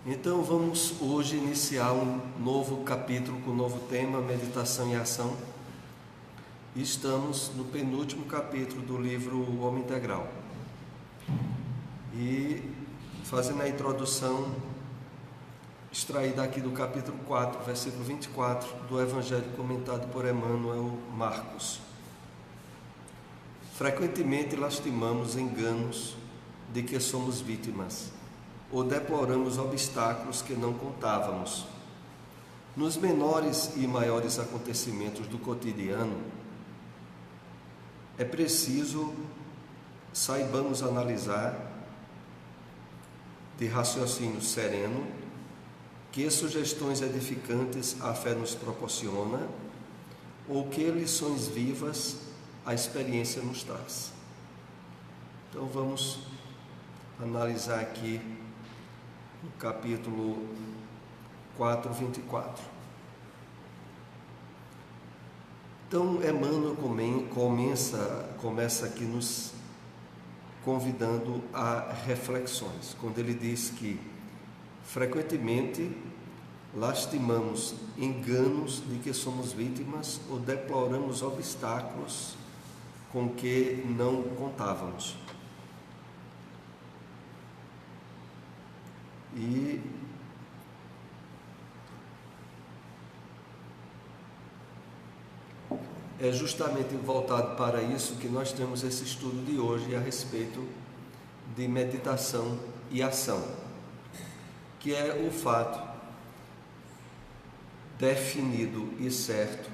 Então vamos hoje iniciar um novo capítulo com um novo tema, meditação e ação. Estamos no penúltimo capítulo do livro O Homem Integral. E fazendo a introdução extraída aqui do capítulo 4, versículo 24 do Evangelho comentado por Emmanuel Marcos. Frequentemente lastimamos enganos de que somos vítimas, ou deploramos obstáculos que não contávamos. Nos menores e maiores acontecimentos do cotidiano, é preciso saibamos analisar de raciocínio sereno que sugestões edificantes a fé nos proporciona ou que lições vivas a experiência nos traz. Então vamos analisar aqui no capítulo 4, 24. Então, Emmanuel começa aqui nos convidando a reflexões, quando ele diz que frequentemente lastimamos enganos de que somos vítimas ou deploramos obstáculos com que não contávamos. E é justamente voltado para isso que nós temos esse estudo de hoje a respeito de meditação e ação, que é o fato definido e certo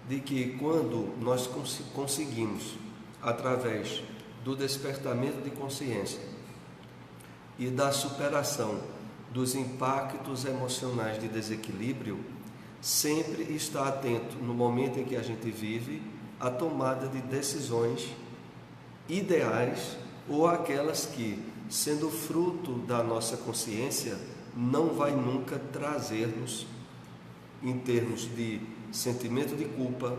de que quando nós conseguimos, através do despertamento de consciência e da superação dos impactos emocionais de desequilíbrio, sempre está atento no momento em que a gente vive à tomada de decisões ideais ou aquelas que, sendo fruto da nossa consciência, não vai nunca trazer-nos, em termos de sentimento de culpa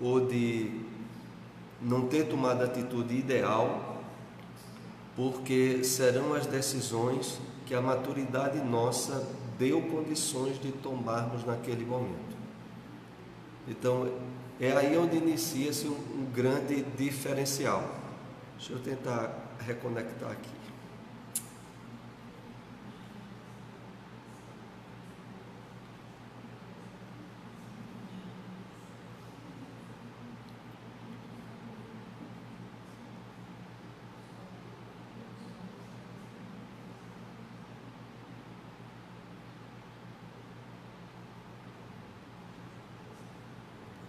ou de não ter tomado a atitude ideal, porque serão as decisões que a maturidade nossa deu condições de tomarmos naquele momento. Então, é aí onde inicia-se um grande diferencial. Deixa eu tentar reconectar aqui.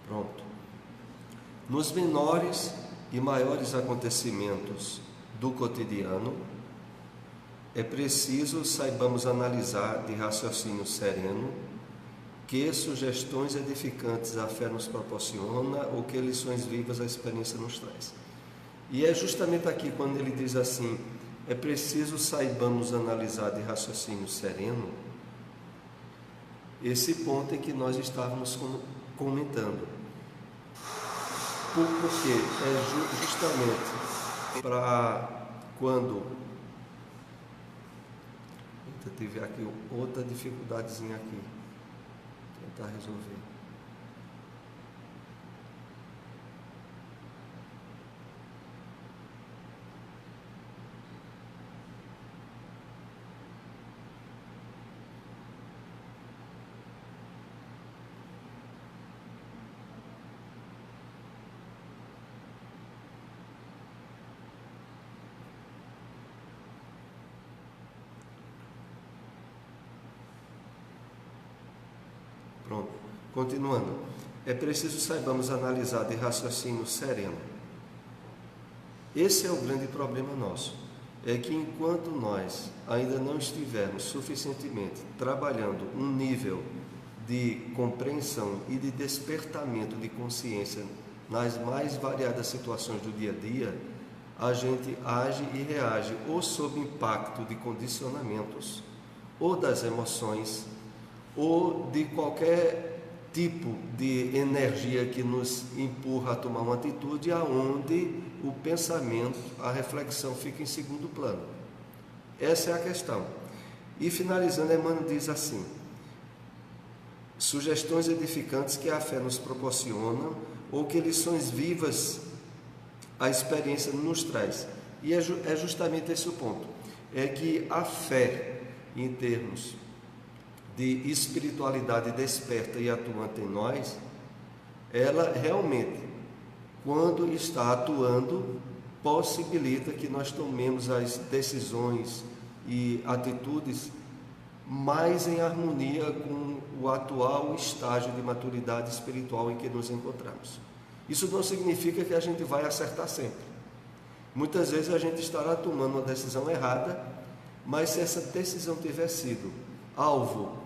Pronto. Nos menores e maiores acontecimentos do cotidiano, é preciso saibamos analisar de raciocínio sereno que sugestões edificantes a fé nos proporciona ou que lições vivas a experiência nos traz. E é justamente aqui quando ele diz assim, é preciso saibamos analisar de raciocínio sereno, esse ponto em que nós estávamos comentando. Porque é justamente para quando... Eu tive aqui outra dificuldadezinha aqui. Tentar resolver. Pronto, continuando. É preciso saibamos analisar de raciocínio sereno. Esse é o grande problema nosso. É que enquanto nós ainda não estivermos suficientemente trabalhando um nível de compreensão e de despertamento de consciência nas mais variadas situações do dia a dia, a gente age e reage ou sob impacto de condicionamentos, ou das emoções, ou de qualquer tipo de energia que nos empurra a tomar uma atitude aonde o pensamento, a reflexão fica em segundo plano. Essa é a questão. E finalizando, Emmanuel diz assim: sugestões edificantes que a fé nos proporciona ou que lições vivas a experiência nos traz. E é justamente esse o ponto, é que a fé, em termos de espiritualidade desperta e atuante em nós, ela realmente, quando está atuando, possibilita que nós tomemos as decisões e atitudes mais em harmonia com o atual estágio de maturidade espiritual em que nos encontramos. Isso não significa que a gente vai acertar sempre. Muitas vezes a gente estará tomando uma decisão errada, mas se essa decisão tiver sido alvo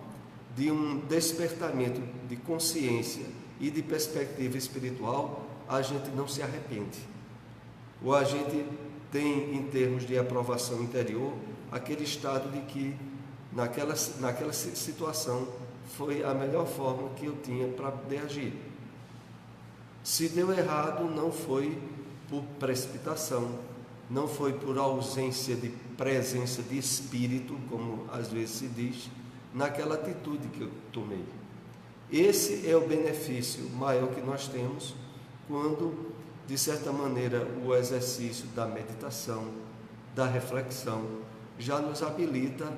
de um despertamento de consciência e de perspectiva espiritual, a gente não se arrepende. Ou a gente tem, em termos de aprovação interior, aquele estado de que naquela situação foi a melhor forma que eu tinha para poder agir. Se deu errado, não foi por precipitação, não foi por ausência de presença de espírito, como às vezes se diz, naquela atitude que eu tomei. Esse é o benefício maior que nós temos quando, de certa maneira, o exercício da meditação, da reflexão, já nos habilita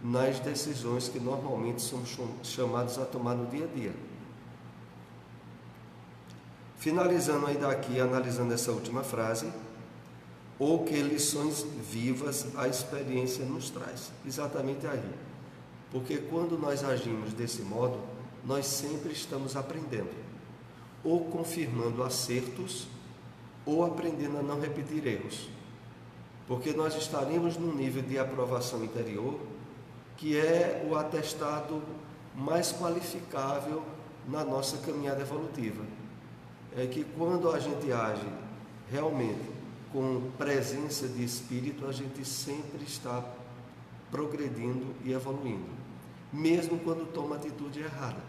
nas decisões que normalmente somos chamados a tomar no dia a dia. Finalizando aí daqui, analisando essa última frase, ou que lições vivas a experiência nos traz. Exatamente aí. Porque quando nós agimos desse modo, nós sempre estamos aprendendo, ou confirmando acertos, ou aprendendo a não repetir erros. Porque nós estaremos num nível de aprovação interior que é o atestado mais qualificável na nossa caminhada evolutiva. É que quando a gente age realmente com presença de espírito, a gente sempre está progredindo e evoluindo, mesmo quando toma atitude errada.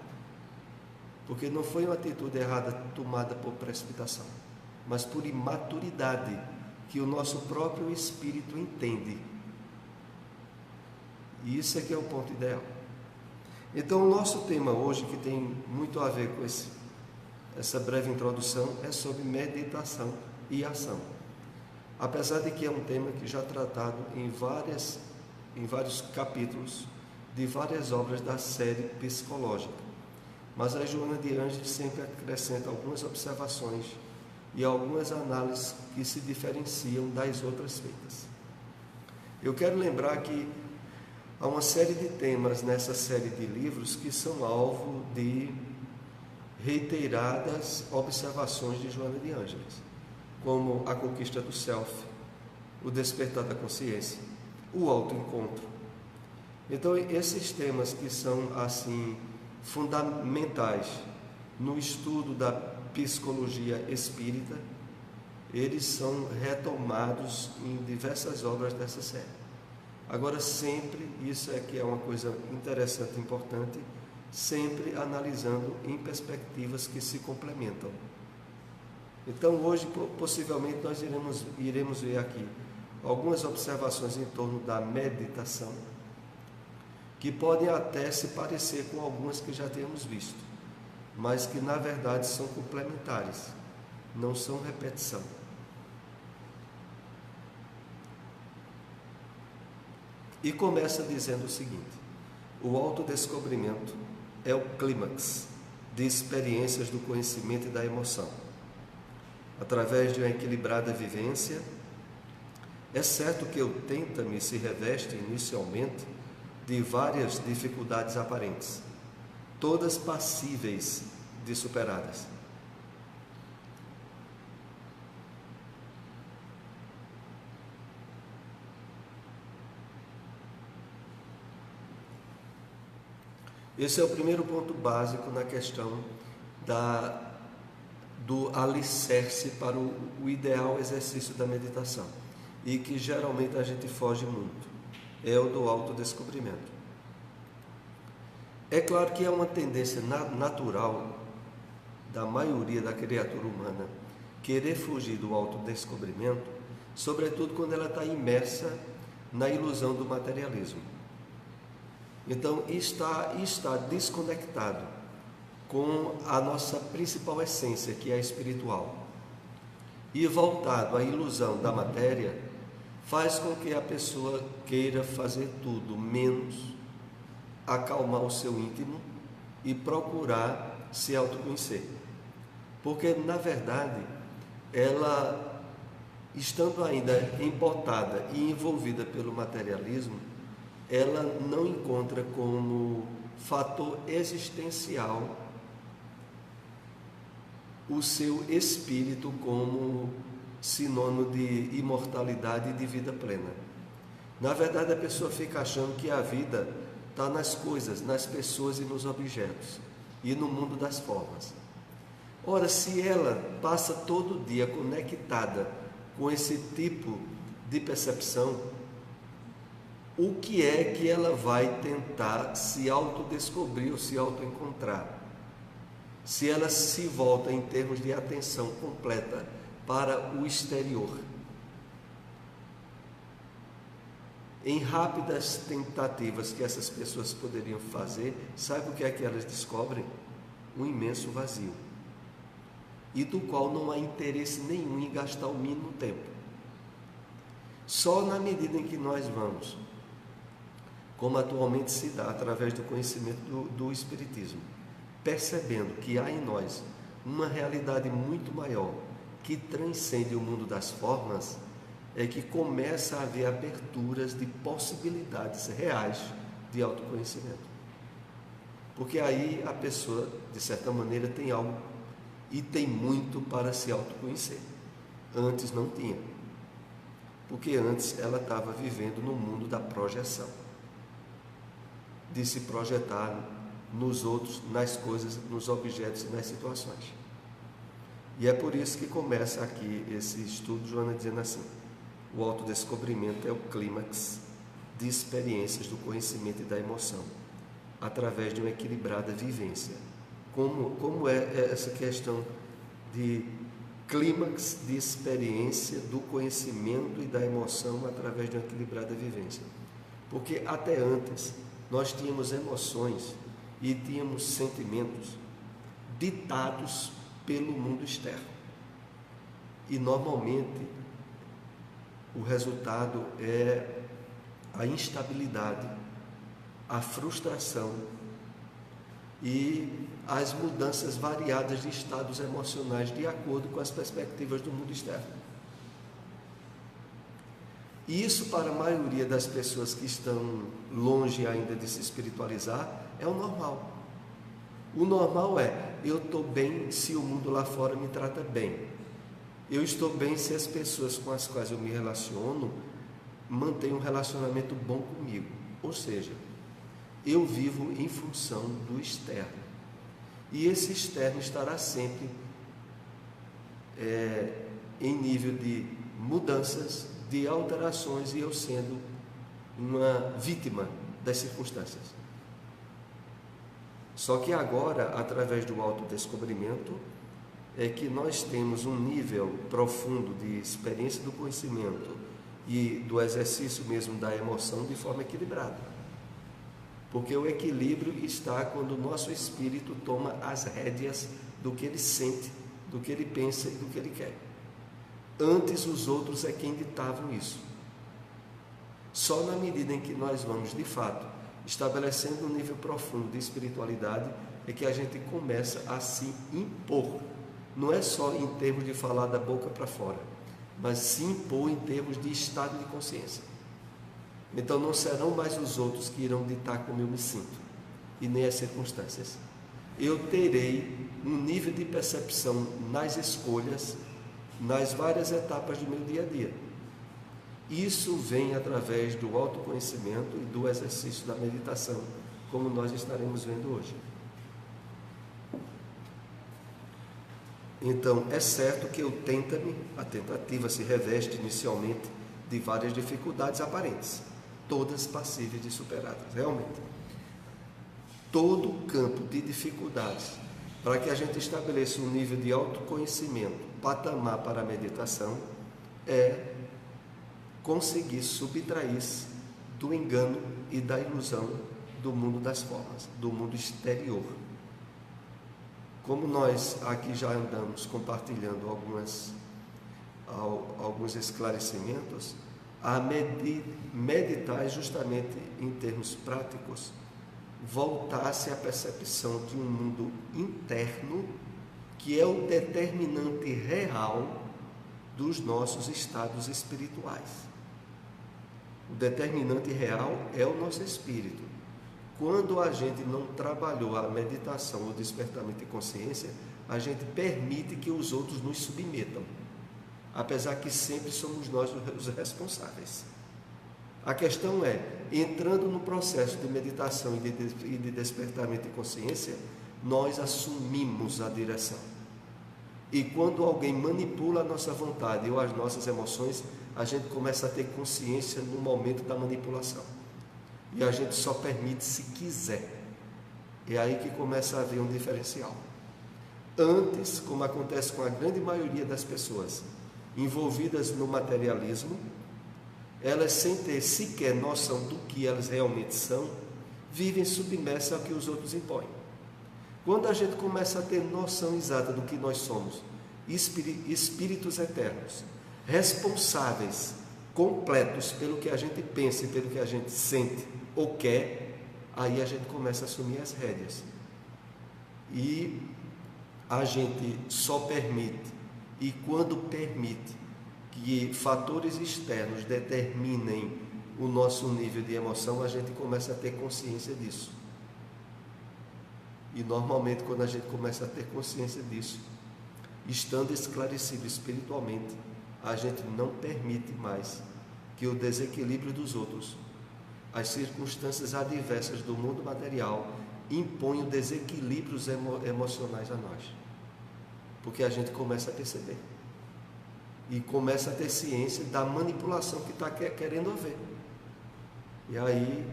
Porque não foi uma atitude errada tomada por precipitação, mas por imaturidade, que o nosso próprio espírito entende. E isso é que é o ponto ideal. Então, o nosso tema hoje, que tem muito a ver com essa breve introdução, é sobre meditação e ação. Apesar de que é um tema que já é tratado em vários capítulos de várias obras da série psicológica. Mas a Joana de Ângeles sempre acrescenta algumas observações e algumas análises que se diferenciam das outras feitas. Eu quero lembrar que há uma série de temas nessa série de livros que são alvo de reiteradas observações de Joana de Ângeles, como a conquista do self, o despertar da consciência, o autoencontro. Então, esses temas que são assim fundamentais no estudo da psicologia espírita, eles são retomados em diversas obras dessa série. Agora, sempre, isso é que é uma coisa interessante e importante, sempre analisando em perspectivas que se complementam. Então, hoje, possivelmente, nós iremos ver aqui algumas observações em torno da meditação, que podem até se parecer com algumas que já temos visto, mas que, na verdade, são complementares, não são repetição. E começa dizendo o seguinte: o autodescobrimento é o clímax de experiências do conhecimento e da emoção. Através de uma equilibrada vivência, é certo que o tenta-me se reveste inicialmente de várias dificuldades aparentes, todas passíveis de superadas. Esse é o primeiro ponto básico na questão do alicerce para o ideal exercício da meditação, e que geralmente a gente foge muito, é o do autodescobrimento. É claro que é uma tendência natural da maioria da criatura humana querer fugir do autodescobrimento, sobretudo quando ela está imersa na ilusão do materialismo. Então, está desconectado com a nossa principal essência, que é a espiritual. E voltado à ilusão da matéria, faz com que a pessoa queira fazer tudo, menos acalmar o seu íntimo e procurar se autoconhecer. Porque, na verdade, ela, estando ainda embotada e envolvida pelo materialismo, ela não encontra como fator existencial o seu espírito como sinônimo de imortalidade e de vida plena. Na verdade, a pessoa fica achando que a vida está nas coisas, nas pessoas e nos objetos, e no mundo das formas. Ora, se ela passa todo dia conectada com esse tipo de percepção, o que é que ela vai tentar se autodescobrir ou se autoencontrar? Se ela se volta em termos de atenção completa para o exterior. Em rápidas tentativas que essas pessoas poderiam fazer, sabe o que é que elas descobrem? Um imenso vazio, e do qual não há interesse nenhum em gastar o mínimo tempo. Só na medida em que nós vamos, como atualmente se dá através do conhecimento do Espiritismo, percebendo que há em nós uma realidade muito maior que transcende o mundo das formas, é que começa a haver aberturas de possibilidades reais de autoconhecimento. Porque aí a pessoa, de certa maneira, tem algo e tem muito para se autoconhecer. Antes não tinha, porque antes ela estava vivendo no mundo da projeção, de se projetar nos outros, nas coisas, nos objetos e nas situações. E é por isso que começa aqui esse estudo, Joana, dizendo assim: o autodescobrimento é o clímax de experiências do conhecimento e da emoção, através de uma equilibrada vivência. Como é essa questão de clímax de experiência do conhecimento e da emoção através de uma equilibrada vivência? Porque até antes nós tínhamos emoções e tínhamos sentimentos ditados pelo mundo externo. E normalmente o resultado é a instabilidade, a frustração e as mudanças variadas de estados emocionais de acordo com as perspectivas do mundo externo. E isso, para a maioria das pessoas que estão longe ainda de se espiritualizar, é o normal. O normal é: eu estou bem se o mundo lá fora me trata bem. Eu estou bem se as pessoas com as quais eu me relaciono mantêm um relacionamento bom comigo. Ou seja, eu vivo em função do externo. E esse externo estará sempre em nível de mudanças, de alterações, e eu sendo uma vítima das circunstâncias. Só que agora, através do autodescobrimento, é que nós temos um nível profundo de experiência do conhecimento e do exercício mesmo da emoção de forma equilibrada. Porque o equilíbrio está quando o nosso espírito toma as rédeas do que ele sente, do que ele pensa e do que ele quer. Antes os outros é quem ditavam isso. Só na medida em que nós vamos, de fato, estabelecendo um nível profundo de espiritualidade, é que a gente começa a se impor. Não é só em termos de falar da boca para fora, mas se impor em termos de estado de consciência. Então não serão mais os outros que irão ditar como eu me sinto, e nem as circunstâncias. Eu terei um nível de percepção nas escolhas, nas várias etapas do meu dia a dia. Isso vem através do autoconhecimento e do exercício da meditação, como nós estaremos vendo hoje. Então, é certo que a tentativa se reveste inicialmente de várias dificuldades aparentes, todas passíveis de superadas, realmente. Todo o campo de dificuldades para que a gente estabeleça um nível de autoconhecimento, patamar para a meditação, é conseguir subtrair-se do engano e da ilusão do mundo das formas, do mundo exterior. Como nós aqui já andamos compartilhando alguns esclarecimentos, a meditar justamente em termos práticos, voltar-se à percepção de um mundo interno que é o determinante real dos nossos estados espirituais. O determinante real é o nosso espírito. Quando a gente não trabalhou a meditação, o despertamento de consciência, a gente permite que os outros nos submetam, apesar que sempre somos nós os responsáveis. A questão é, entrando no processo de meditação e de despertamento de consciência, nós assumimos a direção. E quando alguém manipula a nossa vontade ou as nossas emoções, a gente começa a ter consciência no momento da manipulação. E a gente só permite se quiser. É aí que começa a haver um diferencial. Antes, como acontece com a grande maioria das pessoas envolvidas no materialismo, elas, sem ter sequer noção do que elas realmente são, vivem submersas ao que os outros impõem. Quando a gente começa a ter noção exata do que nós somos, espíritos eternos, responsáveis, completos pelo que a gente pensa e pelo que a gente sente ou quer, aí a gente começa a assumir as rédeas. E a gente só permite, e quando permite que fatores externos determinem o nosso nível de emoção, a gente começa a ter consciência disso. E normalmente, quando a gente começa a ter consciência disso, estando esclarecido espiritualmente, a gente não permite mais que o desequilíbrio dos outros, as circunstâncias adversas do mundo material, imponham desequilíbrios emocionais a nós. Porque a gente começa a perceber. E começa a ter ciência da manipulação que está querendo haver. E aí,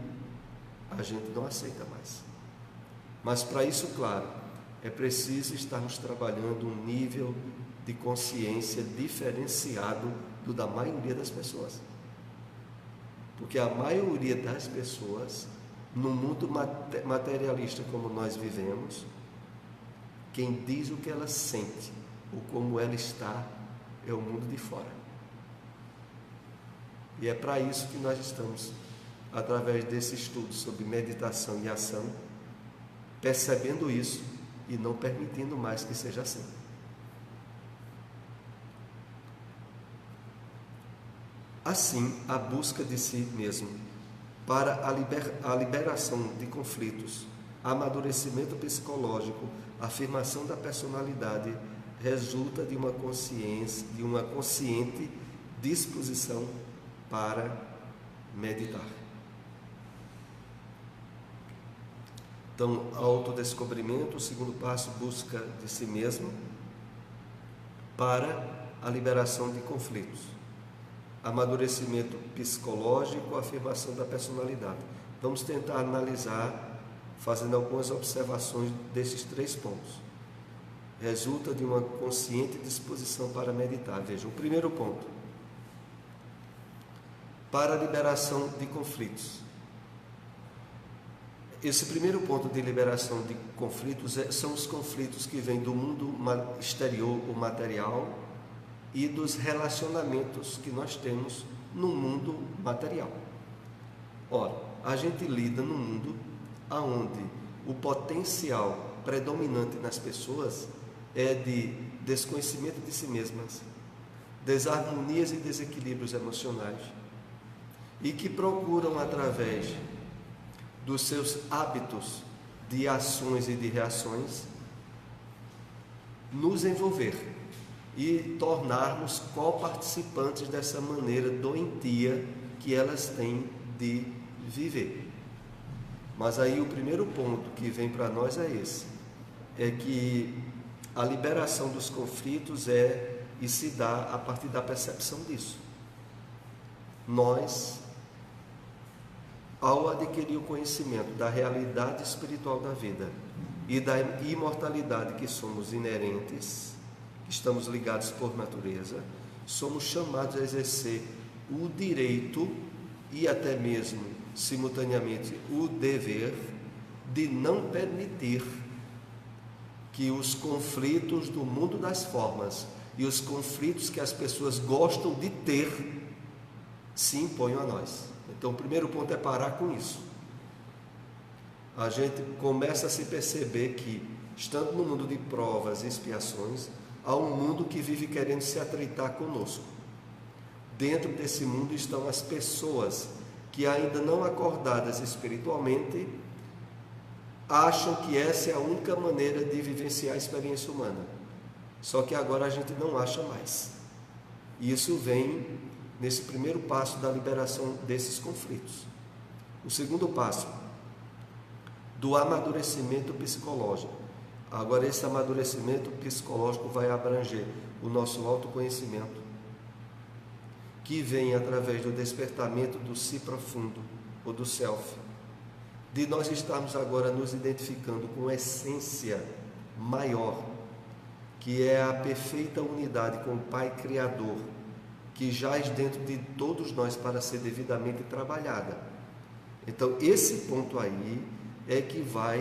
a gente não aceita mais. Mas para isso, claro, é preciso estarmos trabalhando um nível de consciência diferenciado do da maioria das pessoas. Porque a maioria das pessoas, no mundo materialista como nós vivemos, quem diz o que ela sente ou como ela está é o mundo de fora. E é para isso que nós estamos, através desse estudo sobre meditação e ação, percebendo isso e não permitindo mais que seja assim. Assim, a busca de si mesmo para a liberação de conflitos, amadurecimento psicológico, afirmação da personalidade, resulta de uma consciente disposição para meditar. Então, autodescobrimento, o segundo passo, busca de si mesmo para a liberação de conflitos. Amadurecimento psicológico, afirmação da personalidade. Vamos tentar analisar, fazendo algumas observações desses 3 pontos. Resulta de uma consciente disposição para meditar. Veja, o primeiro ponto, para a liberação de conflitos. Esse primeiro ponto de liberação de conflitos são os conflitos que vêm do mundo exterior, o material, e dos relacionamentos que nós temos no mundo material. Ora, a gente lida num mundo onde o potencial predominante nas pessoas é de desconhecimento de si mesmas, desarmonias e desequilíbrios emocionais, e que procuram, através dos seus hábitos de ações e de reações, nos envolver e tornarmos coparticipantes dessa maneira doentia que elas têm de viver. Mas aí o primeiro ponto que vem para nós é esse, é que a liberação dos conflitos é e se dá a partir da percepção disso. Nós, ao adquirir o conhecimento da realidade espiritual da vida e da imortalidade que somos inerentes, que estamos ligados por natureza, somos chamados a exercer o direito e até mesmo simultaneamente o dever de não permitir que os conflitos do mundo das formas e os conflitos que as pessoas gostam de ter se imponham a nós. Então, o primeiro ponto é parar com isso. A gente começa a se perceber que, estando no mundo de provas e expiações, há um mundo que vive querendo se atreitar conosco. Dentro desse mundo estão as pessoas que, ainda não acordadas espiritualmente, acham que essa é a única maneira de vivenciar a experiência humana. Só que agora a gente não acha mais. E isso vem nesse primeiro passo da liberação desses conflitos. O segundo passo, do amadurecimento psicológico. Agora, esse amadurecimento psicológico vai abranger o nosso autoconhecimento, que vem através do despertamento do si profundo, ou do self, de nós estarmos agora nos identificando com a essência maior, que é a perfeita unidade com o Pai Criador, que jaz dentro de todos nós para ser devidamente trabalhada. Então, esse ponto aí é que vai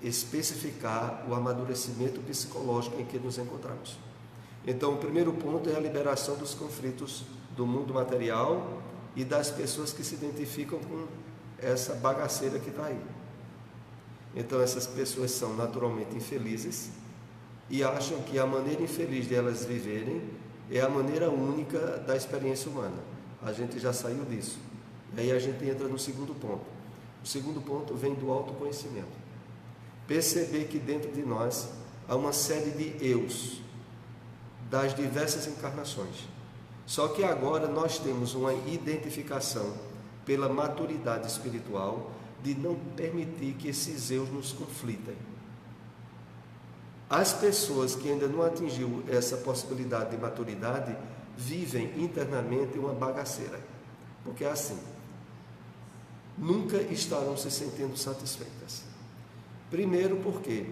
especificar o amadurecimento psicológico em que nos encontramos. Então, o primeiro ponto é a liberação dos conflitos do mundo material e das pessoas que se identificam com essa bagaceira que está aí. Então, essas pessoas são naturalmente infelizes e acham que a maneira infeliz de elas viverem é a maneira única da experiência humana. A gente já saiu disso. E aí a gente entra no segundo ponto. O segundo ponto vem do autoconhecimento. Perceber que dentro de nós há uma série de eus das diversas encarnações. Só que agora nós temos uma identificação pela maturidade espiritual de não permitir que esses eus nos conflitem. As pessoas que ainda não atingiu essa possibilidade de maturidade vivem internamente uma bagaceira, porque é assim, nunca estarão se sentindo satisfeitas. Primeiro porque,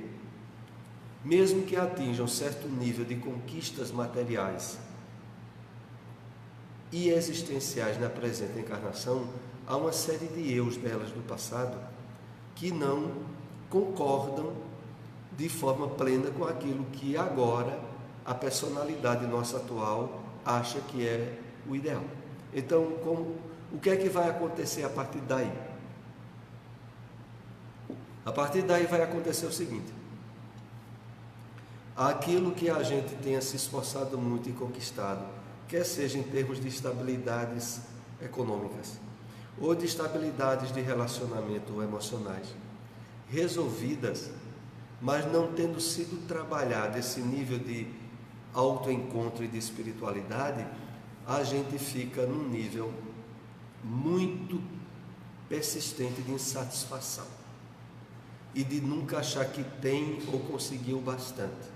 mesmo que atinjam certo nível de conquistas materiais e existenciais na presente encarnação, há uma série de eus delas do passado que não concordam de forma plena com aquilo que agora a personalidade nossa atual acha que é o ideal. Então, o que é que vai acontecer a partir daí? A partir daí vai acontecer o seguinte: aquilo que a gente tenha se esforçado muito e conquistado, quer seja em termos de estabilidades econômicas ou de estabilidades de relacionamento emocionais, resolvidas, mas não tendo sido trabalhado esse nível de autoencontro e de espiritualidade, a gente fica num nível muito persistente de insatisfação e de nunca achar que tem ou conseguiu bastante,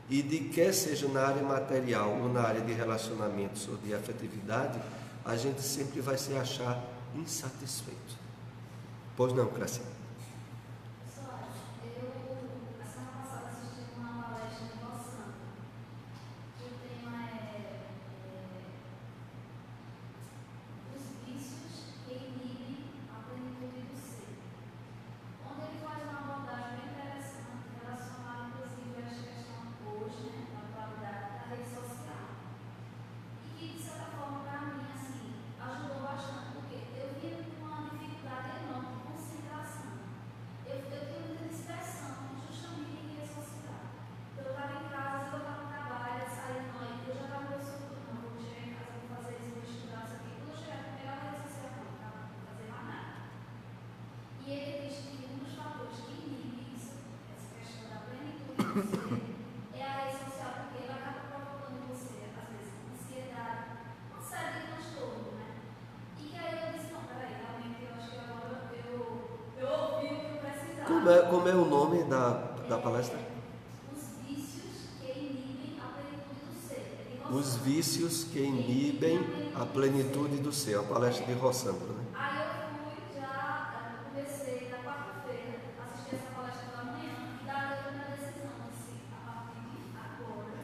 e de quer seja na área material ou na área de relacionamentos ou de afetividade, a gente sempre vai se achar insatisfeito. Pois não, Cláudia? É a rede social, porque ela acaba provocando em você, às vezes, ansiedade, uma série de transtornos, né? E que aí eu disse, não, peraí, realmente eu acho que agora eu ouvi o que eu precisava. Como é o nome da palestra? Os vícios que inibem a plenitude do ser. Os vícios que inibem a plenitude do ser. A palestra de Rossandro, né? Aí eu fui, já comecei na quarta-feira, assisti essa palestra pela manhã, e daí eu tomei a decisão, assim, a partir de agora,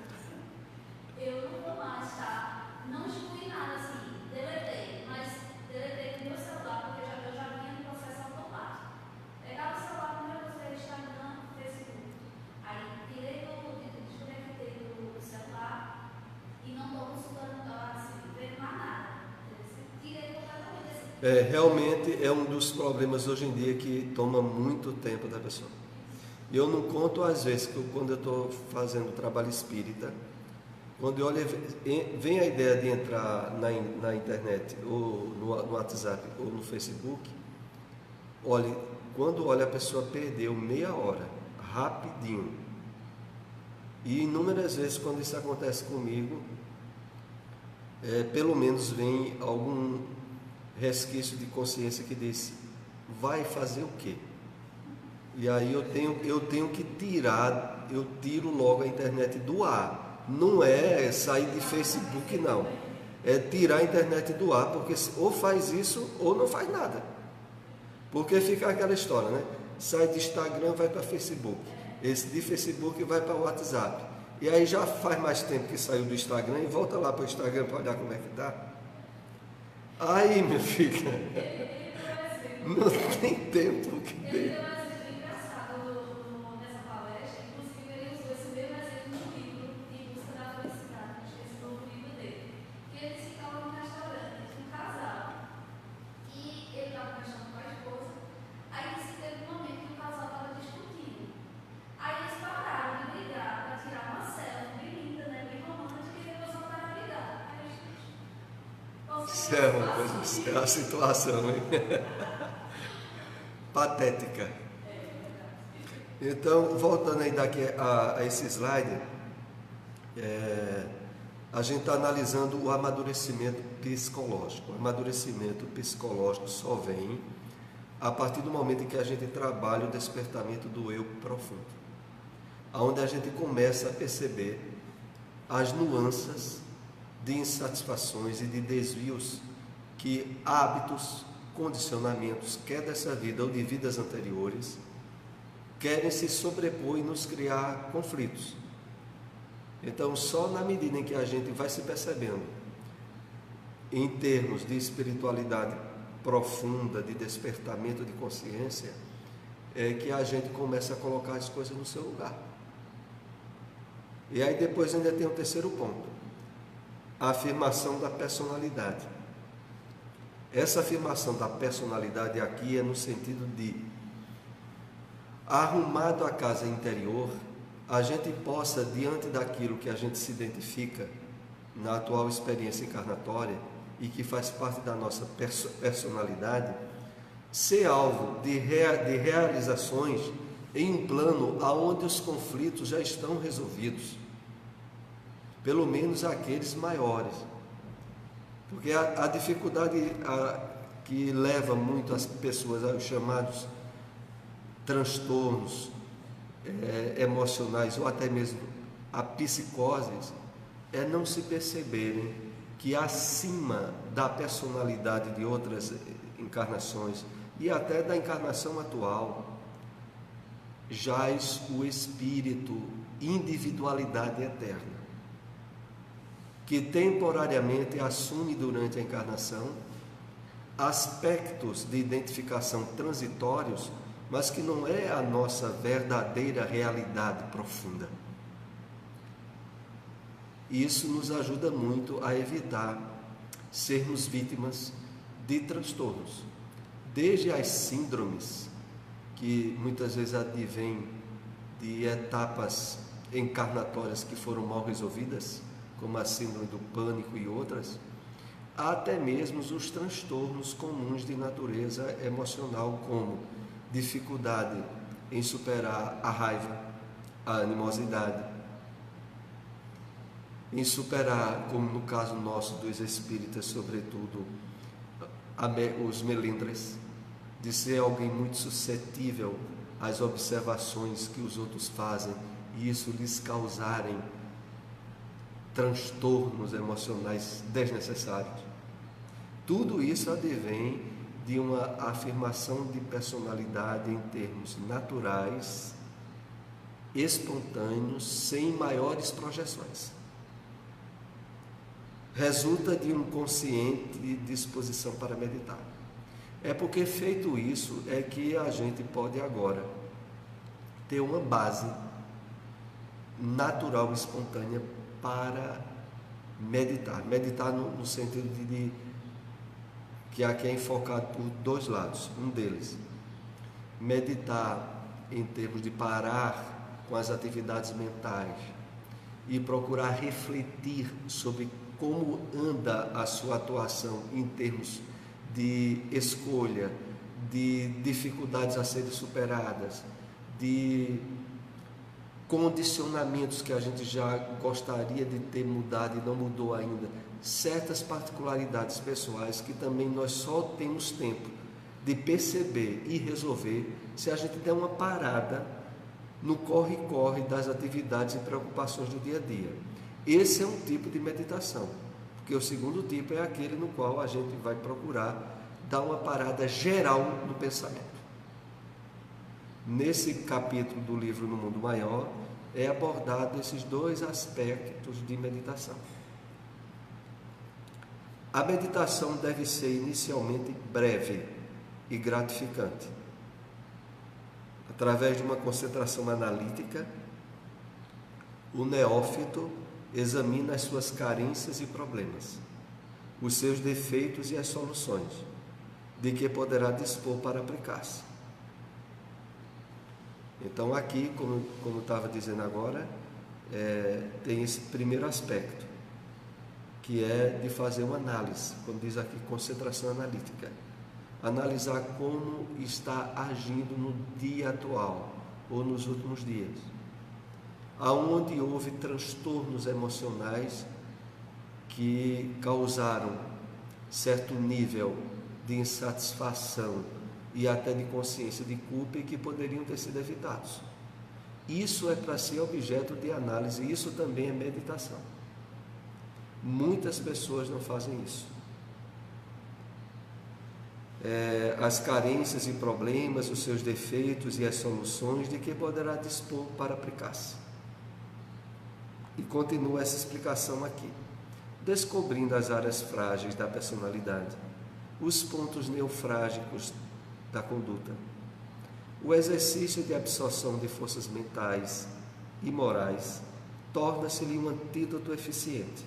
eu não vou mais, tá? Não excluí nada, assim, deletei, mas deletei do meu celular, porque eu Realmente é um dos problemas hoje em dia que toma muito tempo da pessoa. Eu não conto às vezes que quando eu estou fazendo trabalho espírita, quando eu olho, vem a ideia de entrar na internet, ou no WhatsApp, ou no Facebook, olhe, quando olha a pessoa perdeu meia hora, rapidinho. E inúmeras vezes quando isso acontece comigo, pelo menos vem algum resquício de consciência que diz, vai fazer o quê? E aí eu tenho que tirar, eu tiro logo a internet do ar. Não é sair de Facebook, não. É tirar a internet do ar, porque ou faz isso ou não faz nada. Porque fica aquela história, né? Sai de Instagram, vai para Facebook. Esse de Facebook vai para o WhatsApp. E aí já faz mais tempo que saiu do Instagram e volta lá para o Instagram para olhar como é que está. Aí, minha filha, não tem tempo que dê. Isso é uma coisa, é uma situação, hein? Patética. Então, voltando aí daqui a esse slide, a gente está analisando o amadurecimento psicológico. O amadurecimento psicológico só vem a partir do momento em que a gente trabalha o despertamento do eu profundo, onde a gente começa a perceber as nuances de insatisfações e de desvios que hábitos, condicionamentos, quer dessa vida ou de vidas anteriores, querem se sobrepor e nos criar conflitos. Então, só na medida em que a gente vai se percebendo, em termos de espiritualidade profunda, de despertamento de consciência, é que a gente começa a colocar as coisas no seu lugar. E aí depois ainda tem o terceiro ponto, a afirmação da personalidade. Essa afirmação da personalidade aqui é no sentido de, arrumado a casa interior, a gente possa, diante daquilo que a gente se identifica na atual experiência encarnatória e que faz parte da nossa personalidade, ser alvo de realizações em um plano onde os conflitos já estão resolvidos, pelo menos aqueles maiores. Porque a dificuldade que leva muito as pessoas aos chamados transtornos emocionais ou até mesmo a psicoses é não se perceberem que acima da personalidade de outras encarnações e até da encarnação atual jaz o espírito, individualidade eterna, que temporariamente assume durante a encarnação aspectos de identificação transitórios, mas que não é a nossa verdadeira realidade profunda. Isso nos ajuda muito a evitar sermos vítimas de transtornos, desde as síndromes, que muitas vezes advêm de etapas encarnatórias que foram mal resolvidas, como a síndrome do pânico e outras, até mesmo os transtornos comuns de natureza emocional, como dificuldade em superar a raiva, a animosidade, em superar, como no caso nosso dos espíritas, sobretudo, os melindres, de ser alguém muito suscetível às observações que os outros fazem e isso lhes causarem transtornos emocionais desnecessários. Tudo isso advém de uma afirmação de personalidade em termos naturais, espontâneos, sem maiores projeções. Resulta de um consciente disposição para meditar. É porque, feito isso, é que a gente pode agora ter uma base natural, espontânea para meditar. Meditar no sentido de que aqui é enfocado por dois lados. Um deles, meditar em termos de parar com as atividades mentais e procurar refletir sobre como anda a sua atuação em termos de escolha, de dificuldades a serem superadas, de condicionamentos que a gente já gostaria de ter mudado e não mudou ainda, certas particularidades pessoais que também nós só temos tempo de perceber e resolver se a gente der uma parada no corre-corre das atividades e preocupações do dia a dia. Esse é um tipo de meditação, porque o segundo tipo é aquele no qual a gente vai procurar dar uma parada geral no pensamento. Nesse capítulo do livro No Mundo Maior, é abordado esses dois aspectos de meditação. A meditação deve ser inicialmente breve e gratificante. Através de uma concentração analítica, o neófito examina as suas carências e problemas, os seus defeitos e as soluções, de que poderá dispor para aplicar-se. Então aqui, como estava dizendo agora, tem esse primeiro aspecto, que é de fazer uma análise, como diz aqui, concentração analítica. Analisar como está agindo no dia atual, ou nos últimos dias. Aonde houve transtornos emocionais que causaram certo nível de insatisfação e até de consciência de culpa e que poderiam ter sido evitados. Isso é para ser objeto de análise, isso também é meditação. Muitas pessoas não fazem isso. As carências e problemas, os seus defeitos e as soluções de que poderá dispor para aplicar-se. E continua essa explicação aqui. Descobrindo as áreas frágeis da personalidade, os pontos neofrágicos da conduta, o exercício de absorção de forças mentais e morais torna-se-lhe um antídoto eficiente,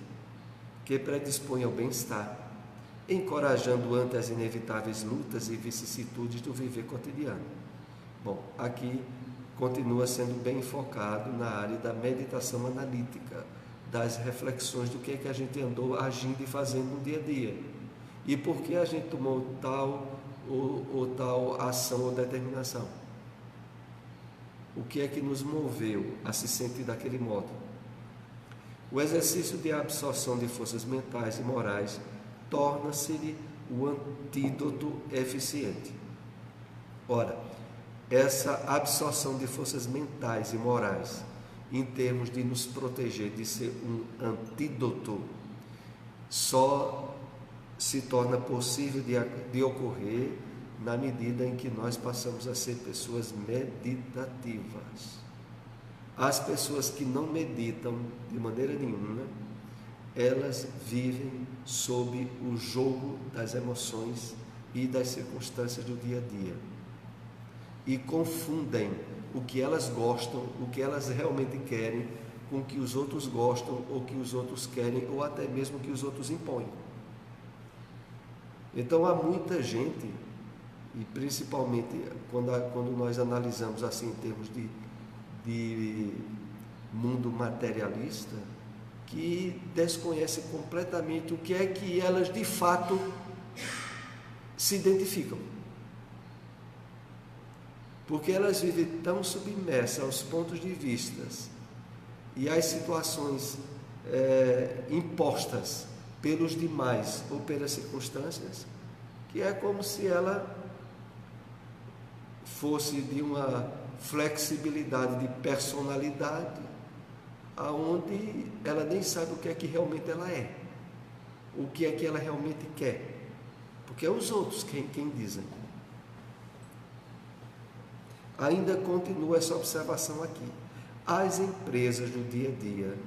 que predispõe ao bem-estar, encorajando ante as inevitáveis lutas e vicissitudes do viver cotidiano. Bom, aqui continua sendo bem focado na área da meditação analítica, das reflexões do que é que a gente andou agindo e fazendo no dia a dia, e por que a gente tomou tal ou tal ação ou determinação. O que é que nos moveu a se sentir daquele modo? O exercício de absorção de forças mentais e morais torna-se-lhe o antídoto eficiente. Ora, essa absorção de forças mentais e morais, em termos de nos proteger, de ser um antídoto, só se torna possível de ocorrer na medida em que nós passamos a ser pessoas meditativas. As pessoas que não meditam de maneira nenhuma, elas vivem sob o jogo das emoções e das circunstâncias do dia a dia e confundem o que elas gostam, o que elas realmente querem, com o que os outros gostam ou que os outros querem, ou até mesmo o que os outros impõem. Então há muita gente, e principalmente quando nós analisamos assim em termos de mundo materialista, que desconhece completamente o que é que elas de fato se identificam. Porque elas vivem tão submersas aos pontos de vista e às situações impostas pelos demais ou pelas circunstâncias, que é como se ela fosse de uma flexibilidade de personalidade, aonde ela nem sabe o que é que realmente ela é, o que é que ela realmente quer, porque é os outros quem dizem. Ainda continua essa observação aqui. As empresas do dia a dia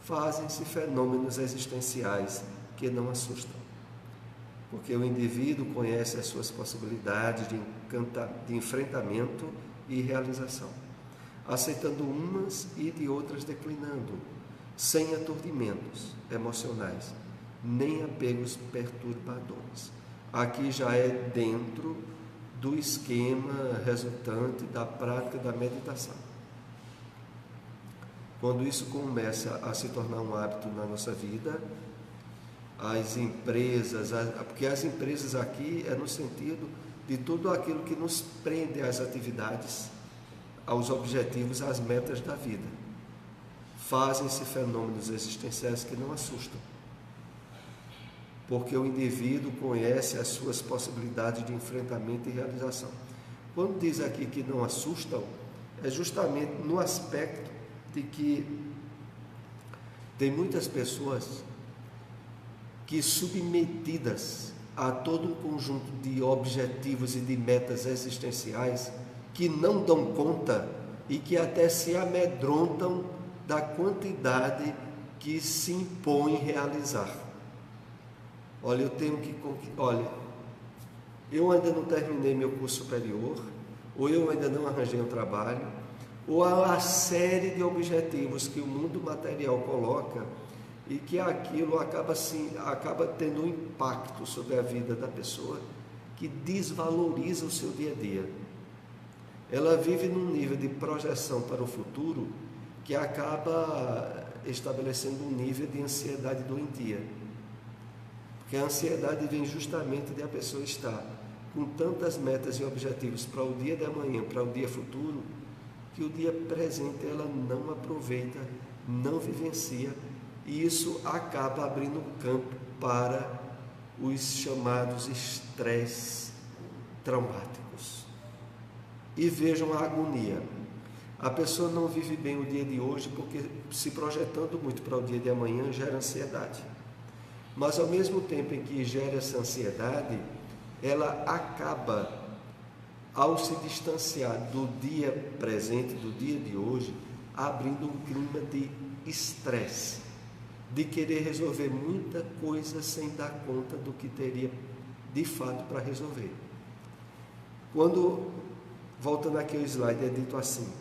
fazem-se fenômenos existenciais que não assustam, porque o indivíduo conhece as suas possibilidades de enfrentamento e realização, aceitando umas e de outras declinando, sem aturdimentos emocionais, nem apegos perturbadores. aqui já é dentro do esquema resultante da prática da meditação. Quando isso começa a se tornar um hábito na nossa vida, as empresas, porque as empresas aqui é no sentido de tudo aquilo que nos prende às atividades, aos objetivos, às metas da vida. Fazem-se fenômenos existenciais que não assustam, porque o indivíduo conhece as suas possibilidades de enfrentamento e realização. Quando diz aqui que não assustam, é justamente no aspecto de que tem muitas pessoas que, submetidas a todo um conjunto de objetivos e de metas existenciais, que não dão conta e que até se amedrontam da quantidade que se impõe realizar. Olha, eu ainda não terminei meu curso superior, ou eu ainda não arranjei um trabalho, ou há a série de objetivos que o mundo material coloca e que aquilo acaba tendo um impacto sobre a vida da pessoa que desvaloriza o seu dia a dia. Ela vive num nível de projeção para o futuro que acaba estabelecendo um nível de ansiedade doentia. Porque a ansiedade vem justamente de a pessoa estar com tantas metas e objetivos para o dia de amanhã, para o dia futuro, que o dia presente ela não aproveita, não vivencia, e isso acaba abrindo campo para os chamados estresses traumáticos. E vejam a agonia. A pessoa não vive bem o dia de hoje porque, se projetando muito para o dia de amanhã, gera ansiedade. Mas ao mesmo tempo em que gera essa ansiedade, ela acaba, ao se distanciar do dia presente, do dia de hoje, abrindo um clima de estresse, de querer resolver muita coisa sem dar conta do que teria de fato para resolver. Quando, voltando aqui ao slide, é dito assim: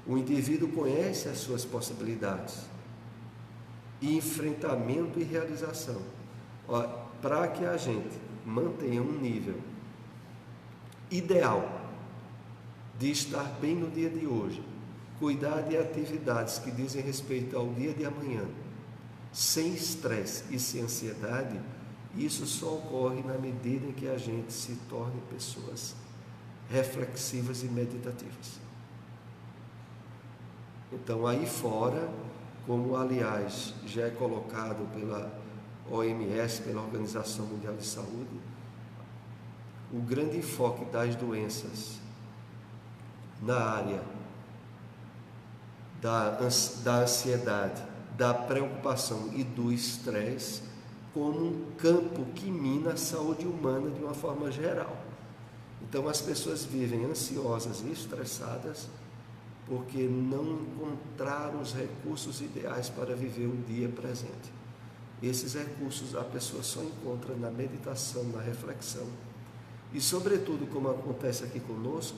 o indivíduo conhece as suas possibilidades, e enfrentamento e realização, para que a gente mantenha um nível ideal de estar bem no dia de hoje, cuidar de atividades que dizem respeito ao dia de amanhã, sem estresse e sem ansiedade. Isso só ocorre na medida em que a gente se torne pessoas reflexivas e meditativas. Então, aí fora, como aliás já é colocado pela OMS, pela Organização Mundial de Saúde, o grande enfoque das doenças na área da ansiedade, da preocupação e do estresse como um campo que mina a saúde humana de uma forma geral. Então as pessoas vivem ansiosas e estressadas porque não encontraram os recursos ideais para viver o dia presente. Esses recursos a pessoa só encontra na meditação, na reflexão e, sobretudo, como acontece aqui conosco,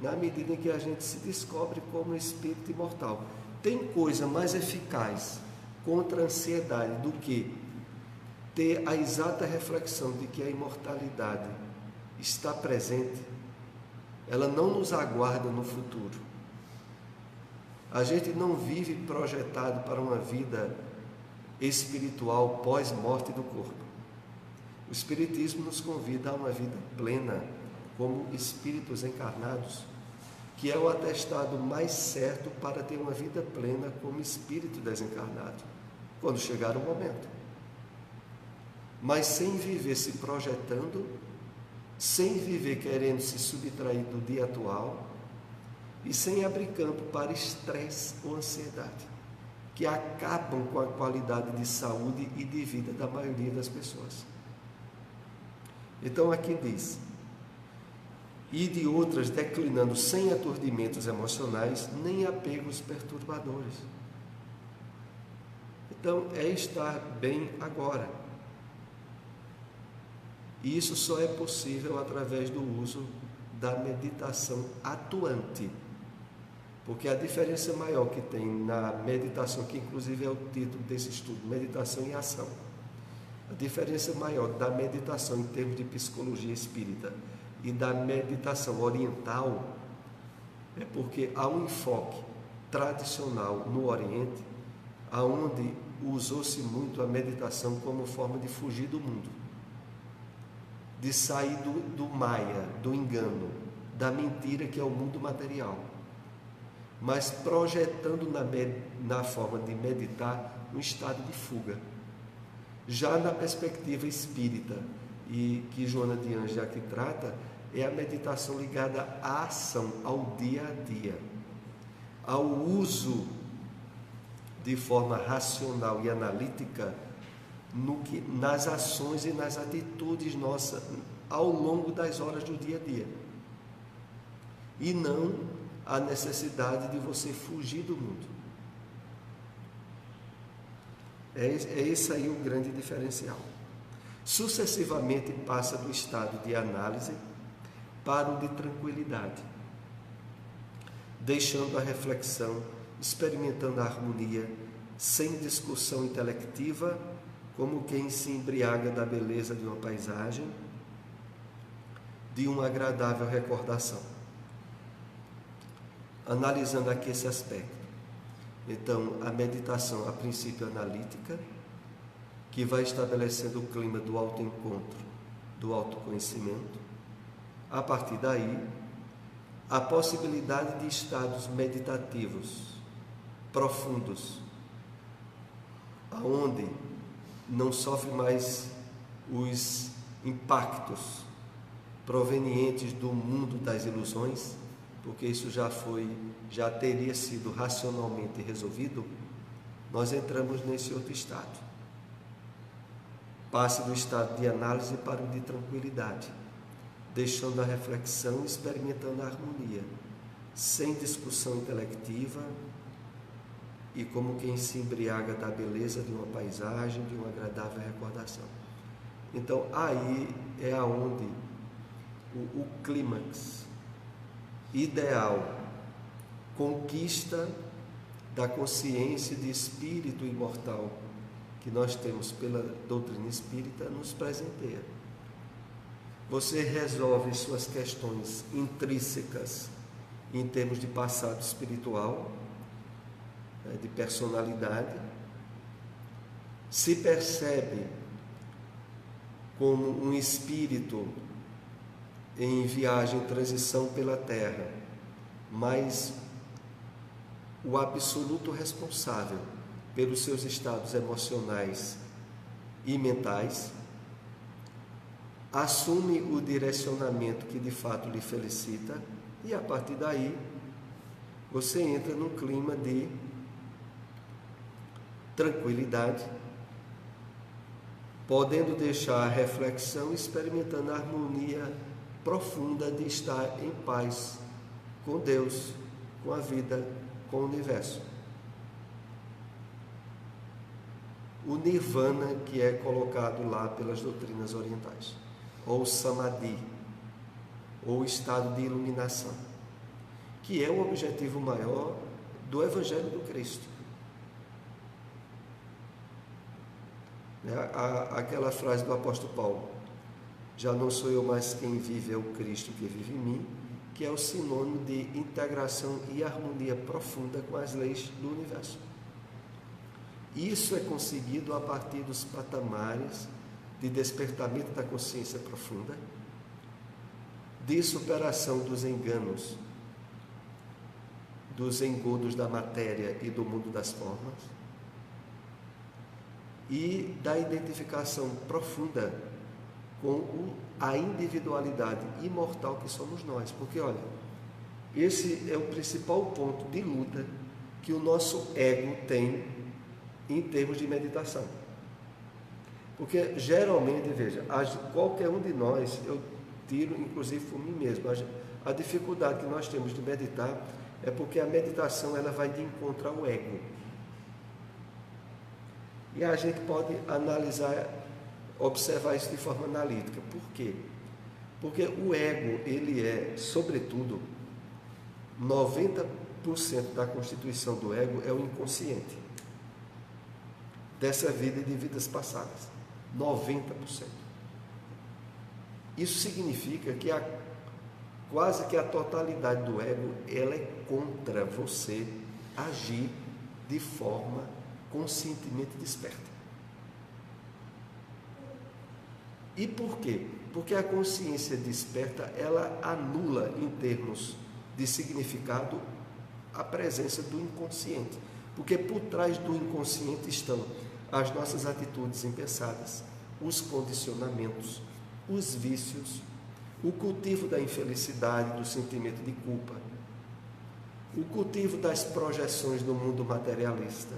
na medida em que a gente se descobre como espírito imortal. Tem coisa mais eficaz contra a ansiedade do que ter a exata reflexão de que a imortalidade está presente. Ela não nos aguarda no futuro. A gente não vive projetado para uma vida espiritual pós-morte do corpo. O Espiritismo nos convida a uma vida plena, como espíritos encarnados, que é o atestado mais certo para ter uma vida plena como espírito desencarnado, quando chegar o momento. Mas sem viver se projetando, sem viver querendo se subtrair do dia atual e sem abrir campo para estresse ou ansiedade, que acabam com a qualidade de saúde e de vida da maioria das pessoas. Então aqui diz: e de outras declinando sem aturdimentos emocionais, nem apegos perturbadores. Então é estar bem agora. E isso só é possível através do uso da meditação atuante. Porque a diferença maior que tem na meditação, que inclusive é o título desse estudo, meditação em ação, A diferença maior da meditação em termos de psicologia espírita e da meditação oriental é porque há um enfoque tradicional no Oriente, aonde usou-se muito a meditação como forma de fugir do mundo, de sair do Maya, do engano, da mentira que é o mundo material, mas projetando na forma de meditar um estado de fuga. Já na perspectiva espírita, e que Joana de Ângeles aqui trata, é a meditação ligada à ação, ao dia a dia, ao uso de forma racional e analítica nas ações e nas atitudes nossas ao longo das horas do dia a dia. E não a necessidade de você fugir do mundo. É esse aí o grande diferencial. Sucessivamente passa do estado de análise para o de tranquilidade, deixando a reflexão, experimentando a harmonia, sem discussão intelectiva, como quem se embriaga da beleza de uma paisagem, de uma agradável recordação. Analisando aqui esse aspecto. Então, a meditação, a princípio analítica, que vai estabelecendo o clima do autoencontro, do autoconhecimento. A partir daí, a possibilidade de estados meditativos profundos, aonde não sofre mais os impactos provenientes do mundo das ilusões, porque isso já teria sido racionalmente resolvido. Nós entramos nesse outro estado. Passe do estado de análise para o de tranquilidade, deixando a reflexão, experimentando a harmonia, sem discussão intelectiva e como quem se embriaga da beleza de uma paisagem, de uma agradável recordação. Então, aí é aonde o clímax ideal, conquista da consciência de espírito imortal que nós temos pela doutrina espírita, nos presenteia. Você resolve suas questões intrínsecas em termos de passado espiritual, de personalidade, se percebe como um espírito em viagem, transição pela Terra, mas o absoluto responsável pelos seus estados emocionais e mentais, assume o direcionamento que de fato lhe felicita, e a partir daí você entra num clima de tranquilidade, podendo deixar a reflexão, experimentando a harmonia profunda de estar em paz com Deus, com a vida, com o universo. O nirvana que é colocado lá pelas doutrinas orientais, ou samadhi, ou estado de iluminação, que é o objetivo maior do Evangelho do Cristo. Aquela frase do apóstolo Paulo: já não sou eu mais quem vive, é o Cristo que vive em mim, que é o sinônimo de integração e harmonia profunda com as leis do universo. Isso é conseguido a partir dos patamares de despertamento da consciência profunda, de superação dos enganos, dos engodos da matéria e do mundo das formas, e da identificação profunda com a individualidade imortal que somos nós. Porque, olha, esse é o principal ponto de luta que o nosso ego tem em termos de meditação. Porque, geralmente, veja, qualquer um de nós, eu tiro inclusive por mim mesmo, a dificuldade que nós temos de meditar é porque a meditação ela vai de encontro ao ego. E a gente pode analisar, observar isso de forma analítica. Por quê? Porque o ego, ele é, sobretudo, 90% da constituição do ego é o inconsciente, dessa vida e de vidas passadas. 90%. Isso significa que quase que a totalidade do ego, ela é contra você agir de forma conscientemente desperta. E por quê? Porque a consciência desperta, ela anula, em termos de significado, a presença do inconsciente. Porque por trás do inconsciente estão as nossas atitudes impensadas, os condicionamentos, os vícios, o cultivo da infelicidade, do sentimento de culpa, o cultivo das projeções do mundo materialista.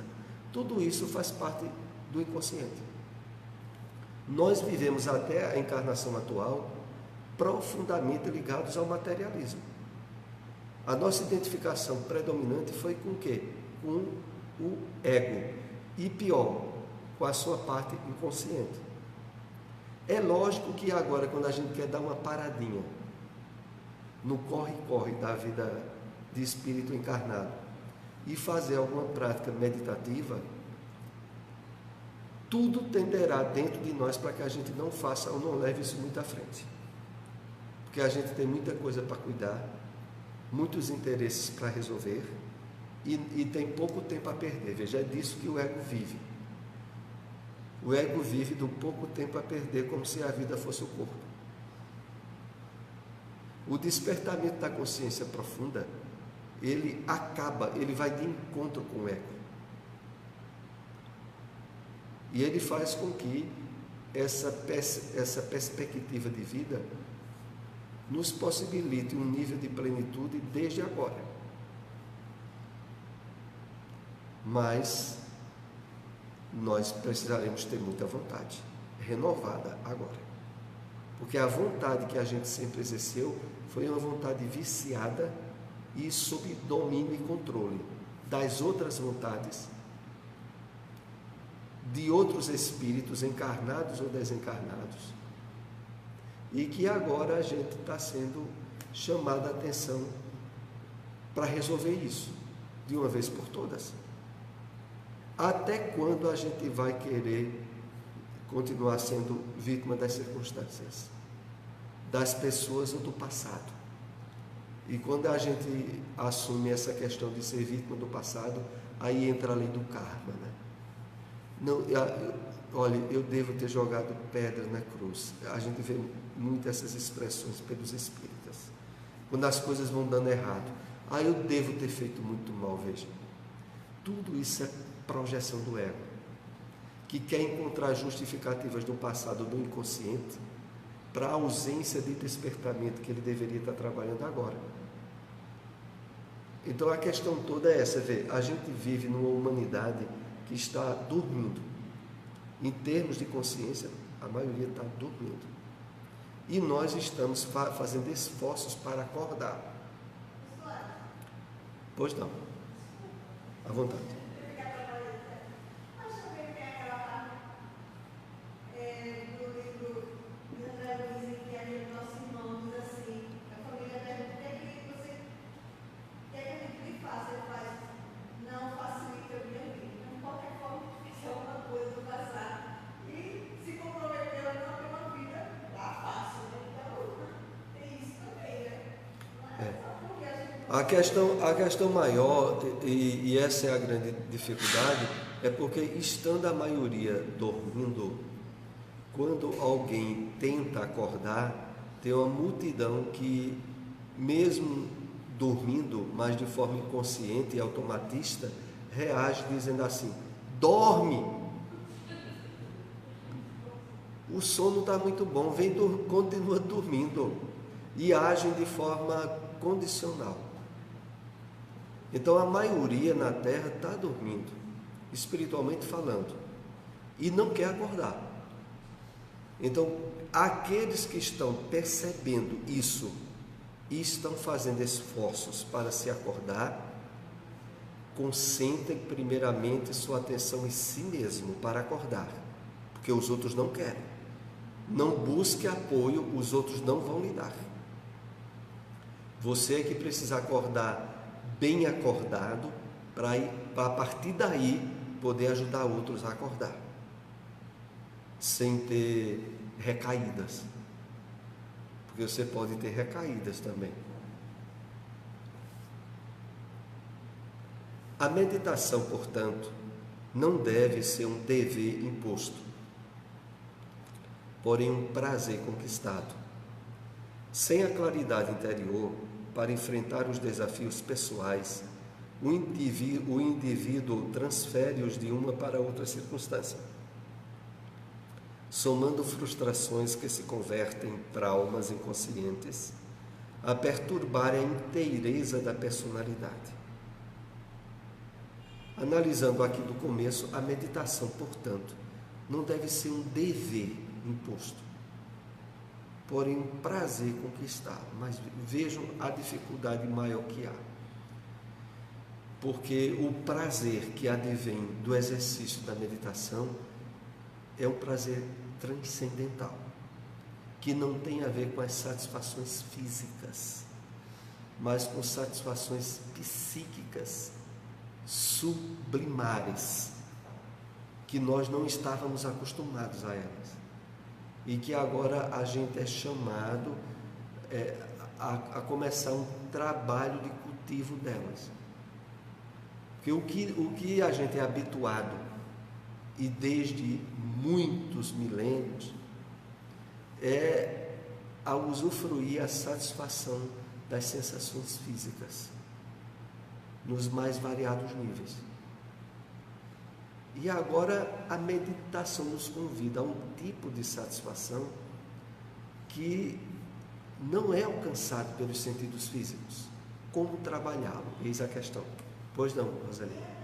Tudo isso faz parte do inconsciente. Nós vivemos até a encarnação atual profundamente ligados ao materialismo. A nossa identificação predominante foi com o quê? Com o ego. E pior, com a sua parte inconsciente. É lógico que agora, quando a gente quer dar uma paradinha no corre-corre da vida de espírito encarnado e fazer alguma prática meditativa, tudo tenderá dentro de nós para que a gente não faça ou não leve isso muito à frente. Porque a gente tem muita coisa para cuidar, muitos interesses para resolver e tem pouco tempo a perder. Veja, é disso que o ego vive. O ego vive do pouco tempo a perder, como se a vida fosse o corpo. O despertamento da consciência profunda, ele vai de encontro com o ego. E ele faz com que essa perspectiva de vida nos possibilite um nível de plenitude desde agora. Mas nós precisaremos ter muita vontade, renovada agora. Porque a vontade que a gente sempre exerceu foi uma vontade viciada e sob domínio e controle das outras vontades, de outros espíritos encarnados ou desencarnados, e que agora a gente está sendo chamado a atenção para resolver isso de uma vez por todas. Até quando a gente vai querer continuar sendo vítima das circunstâncias, das pessoas ou do passado? E quando a gente assume essa questão de ser vítima do passado, aí entra a lei do karma, né? Não, olha, eu devo ter jogado pedra na cruz. A gente vê muito essas expressões pelos espíritas. Quando as coisas vão dando errado. Eu devo ter feito muito mal, veja. Tudo isso é projeção do ego, que quer encontrar justificativas do passado, do inconsciente, para a ausência de despertamento que ele deveria estar trabalhando agora. Então a questão toda é essa, a gente vive numa humanidade que está dormindo. Em termos de consciência, a maioria está dormindo. E nós estamos fazendo esforços para acordar. Pois não. À vontade. A questão maior, e essa é a grande dificuldade, é porque estando a maioria dormindo, quando alguém tenta acordar, tem uma multidão que, mesmo dormindo, mas de forma inconsciente e automatista, reage dizendo assim: dorme! O sono está muito bom, continua dormindo, e agem de forma condicional. Então a maioria na Terra está dormindo, espiritualmente falando, e não quer acordar. Então aqueles que estão percebendo isso e estão fazendo esforços para se acordar, concentrem primeiramente sua atenção em si mesmo para acordar, porque os outros não querem. Não busque apoio, os outros não vão lhe dar. Você é que precisa acordar bem acordado, para a partir daí poder ajudar outros a acordar. sem ter recaídas, porque você pode ter recaídas também. A meditação, portanto, não deve ser um dever imposto, porém um prazer conquistado. Sem a claridade interior para enfrentar os desafios pessoais, o indivíduo transfere-os de uma para outra circunstância, somando frustrações que se convertem em traumas inconscientes, a perturbar a inteireza da personalidade. Analisando aqui do começo, a meditação, portanto, não deve ser um dever imposto, porém um prazer conquistado. Mas vejam a dificuldade maior que há, porque o prazer que advém do exercício da meditação é um prazer transcendental, que não tem a ver com as satisfações físicas, mas com satisfações psíquicas, sublimares, que nós não estávamos acostumados a elas, e que agora a gente é chamado a começar um trabalho de cultivo delas. Porque o que a gente é habituado, e desde muitos milênios, é a usufruir a satisfação das sensações físicas, nos mais variados níveis. E agora a meditação nos convida a um tipo de satisfação que não é alcançado pelos sentidos físicos. Como trabalhá-lo? Eis a questão. Pois não, Rosalina?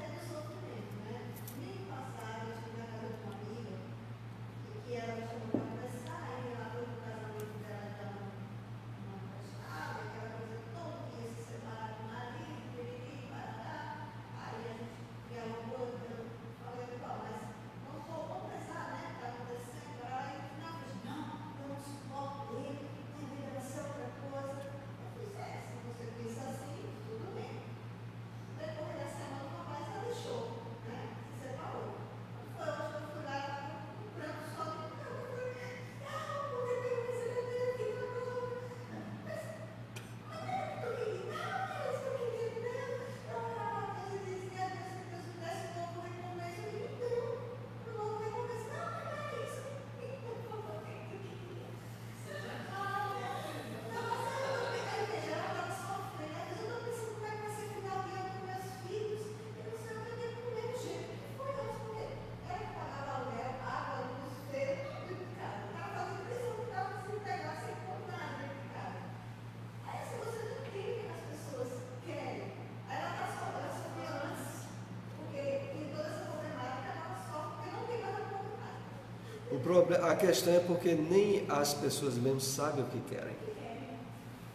A questão é porque nem as pessoas mesmo sabem o que querem.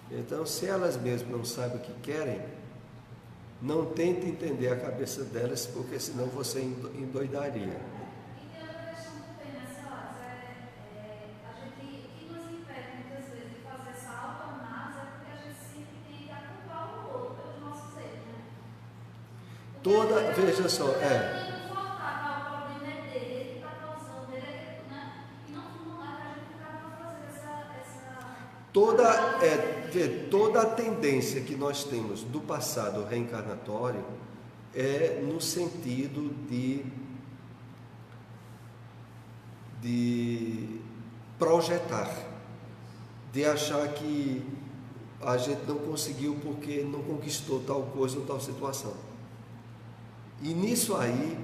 Então, se elas mesmas não sabem o que querem, não tente entender a cabeça delas, porque senão você endoidaria. Veja só, toda a tendência que nós temos do passado reencarnatório é no sentido de projetar, de achar que a gente não conseguiu porque não conquistou tal coisa ou tal situação. E nisso aí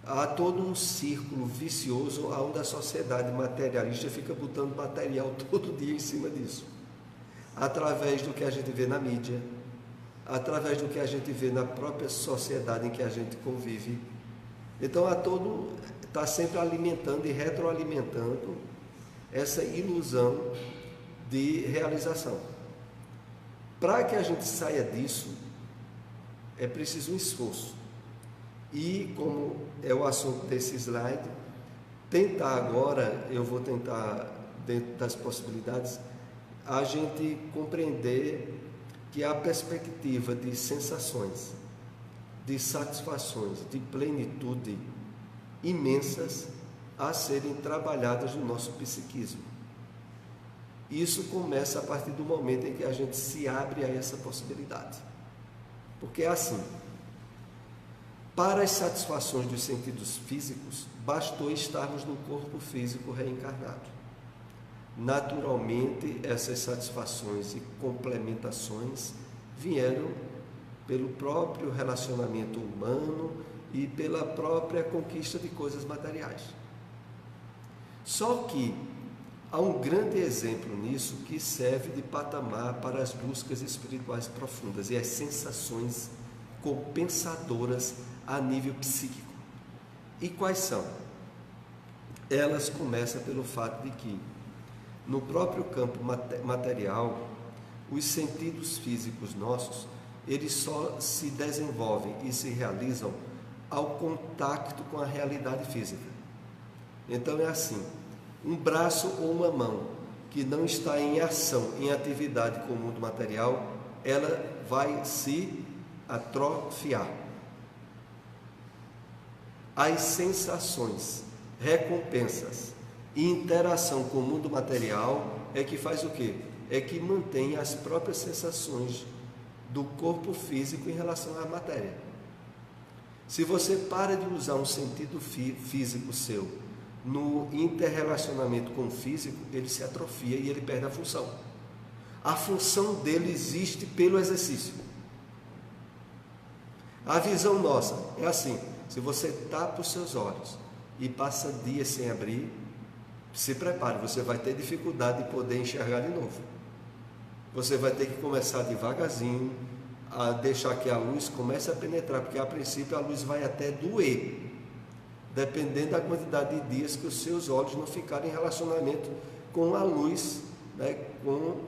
há todo um círculo vicioso onde a sociedade materialista fica botando material todo dia em cima disso, através do que a gente vê na mídia, através do que a gente vê na própria sociedade em que a gente convive. Então está sempre alimentando e retroalimentando essa ilusão de realização. Para que a gente saia disso, é preciso um esforço. E, como é o assunto desse slide, tentar agora, eu vou tentar, dentro das possibilidades, a gente compreender que há perspectiva de sensações, de satisfações, de plenitude imensas a serem trabalhadas no nosso psiquismo. Isso começa a partir do momento em que a gente se abre a essa possibilidade. Porque é assim, para as satisfações dos sentidos físicos, bastou estarmos num corpo físico reencarnado. Naturalmente, essas satisfações e complementações vieram pelo próprio relacionamento humano e pela própria conquista de coisas materiais. Só que há um grande exemplo nisso que serve de patamar para as buscas espirituais profundas e as sensações compensadoras a nível psíquico. E quais são? Elas começam pelo fato de que, no próprio campo material, os sentidos físicos nossos, eles só se desenvolvem e se realizam ao contato com a realidade física. Então é assim, um braço ou uma mão que não está em ação, em atividade com o mundo material, ela vai se atrofiar. As sensações, recompensas e interação com o mundo material é que faz o quê? É que mantém as próprias sensações do corpo físico em relação à matéria. Se você para de usar um sentido físico seu no interrelacionamento com o físico, ele se atrofia e ele perde a função. A função dele existe pelo exercício. A visão nossa é assim, se você tapa os seus olhos e passa dias sem abrir, se prepare, você vai ter dificuldade de poder enxergar de novo. Você vai ter que começar devagarzinho a deixar que a luz comece a penetrar, porque a princípio a luz vai até doer, dependendo da quantidade de dias que os seus olhos não ficarem em relacionamento com a luz, né, com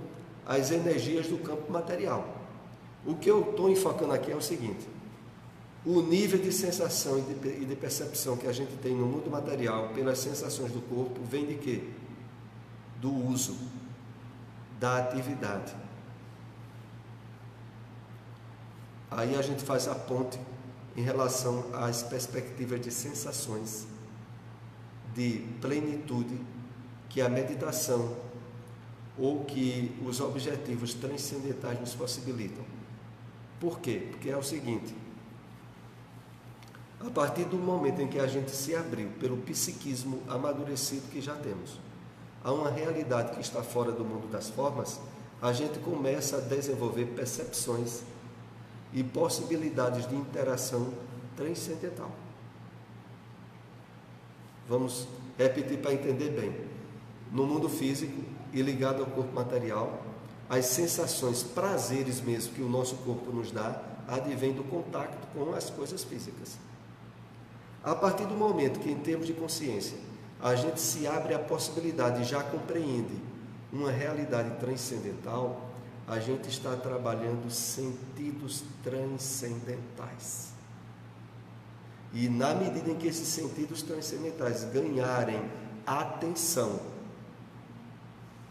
as energias do campo material. O que eu estou enfocando aqui é o seguinte: o nível de sensação e de percepção que a gente tem no mundo material pelas sensações do corpo vem de quê? Do uso, da atividade. Aí a gente faz a ponte em relação às perspectivas de sensações, de plenitude que a meditação ou que os objetivos transcendentais nos possibilitam. Por quê? Porque é o seguinte: a partir do momento em que a gente se abriu pelo psiquismo amadurecido que já temos a uma realidade que está fora do mundo das formas, a gente começa a desenvolver percepções e possibilidades de interação transcendental. Vamos repetir para entender bem. No mundo físico e ligado ao corpo material, as sensações, prazeres mesmo que o nosso corpo nos dá, advêm do contato com as coisas físicas. A partir do momento que, em termos de consciência, a gente se abre à possibilidade e já compreende uma realidade transcendental, a gente está trabalhando sentidos transcendentais. E na medida em que esses sentidos transcendentais ganharem atenção,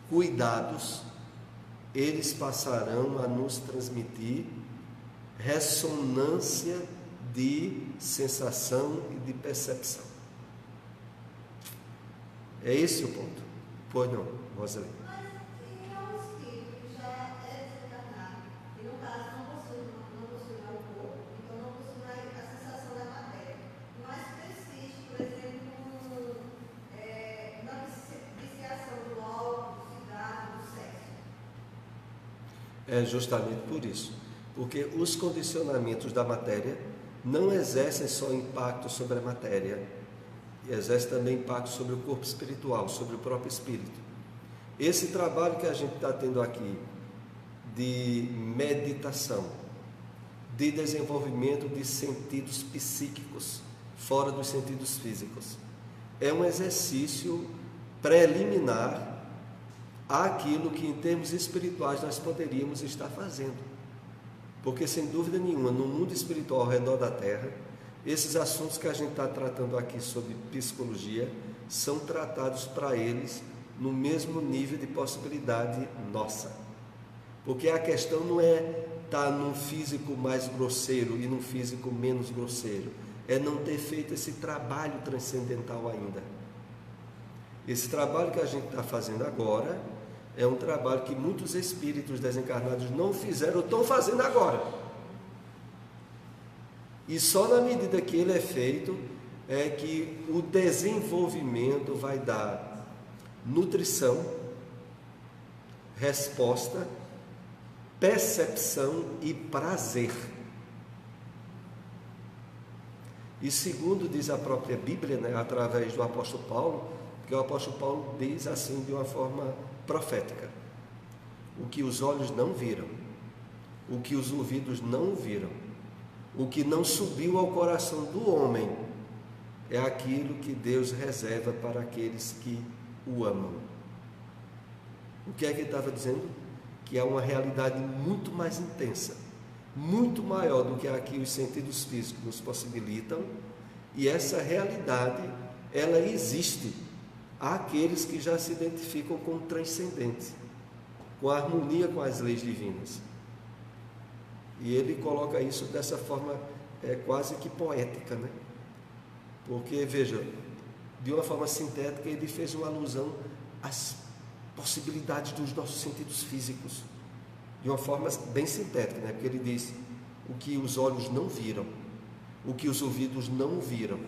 cuidados, eles passarão a nos transmitir ressonância de sensação e de percepção. É esse o ponto. Pois não, Rosalina? É justamente por isso, porque os condicionamentos da matéria não exercem só impacto sobre a matéria, exercem também impacto sobre o corpo espiritual, sobre o próprio espírito. Esse trabalho que a gente está tendo aqui de meditação, de desenvolvimento de sentidos psíquicos, fora dos sentidos físicos, é um exercício preliminar àquilo que em termos espirituais nós poderíamos estar fazendo. Porque sem dúvida nenhuma, no mundo espiritual ao redor da Terra, esses assuntos que a gente está tratando aqui sobre psicologia são tratados para eles no mesmo nível de possibilidade nossa. Porque a questão não é estar num físico mais grosseiro e num físico menos grosseiro, é não ter feito esse trabalho transcendental ainda. Esse trabalho que a gente está fazendo agora é um trabalho que muitos espíritos desencarnados não fizeram ou estão fazendo agora. E só na medida que ele é feito é que o desenvolvimento vai dar nutrição, resposta, percepção e prazer. E segundo diz a própria Bíblia, né, através do apóstolo Paulo, que o apóstolo Paulo diz assim de uma forma profética: o que os olhos não viram, o que os ouvidos não ouviram, o que não subiu ao coração do homem, é aquilo que Deus reserva para aqueles que o amam. O que é que ele estava dizendo? Que há uma realidade muito mais intensa, muito maior do que a que os sentidos físicos nos possibilitam, e essa realidade, ela existe àqueles que já se identificam com o transcendente, com a harmonia com as leis divinas. E ele coloca isso dessa forma quase que poética, né? Porque, veja, de uma forma sintética, ele fez uma alusão às possibilidades dos nossos sentidos físicos, de uma forma bem sintética, né? Porque ele diz: o que os olhos não viram, o que os ouvidos não ouviram,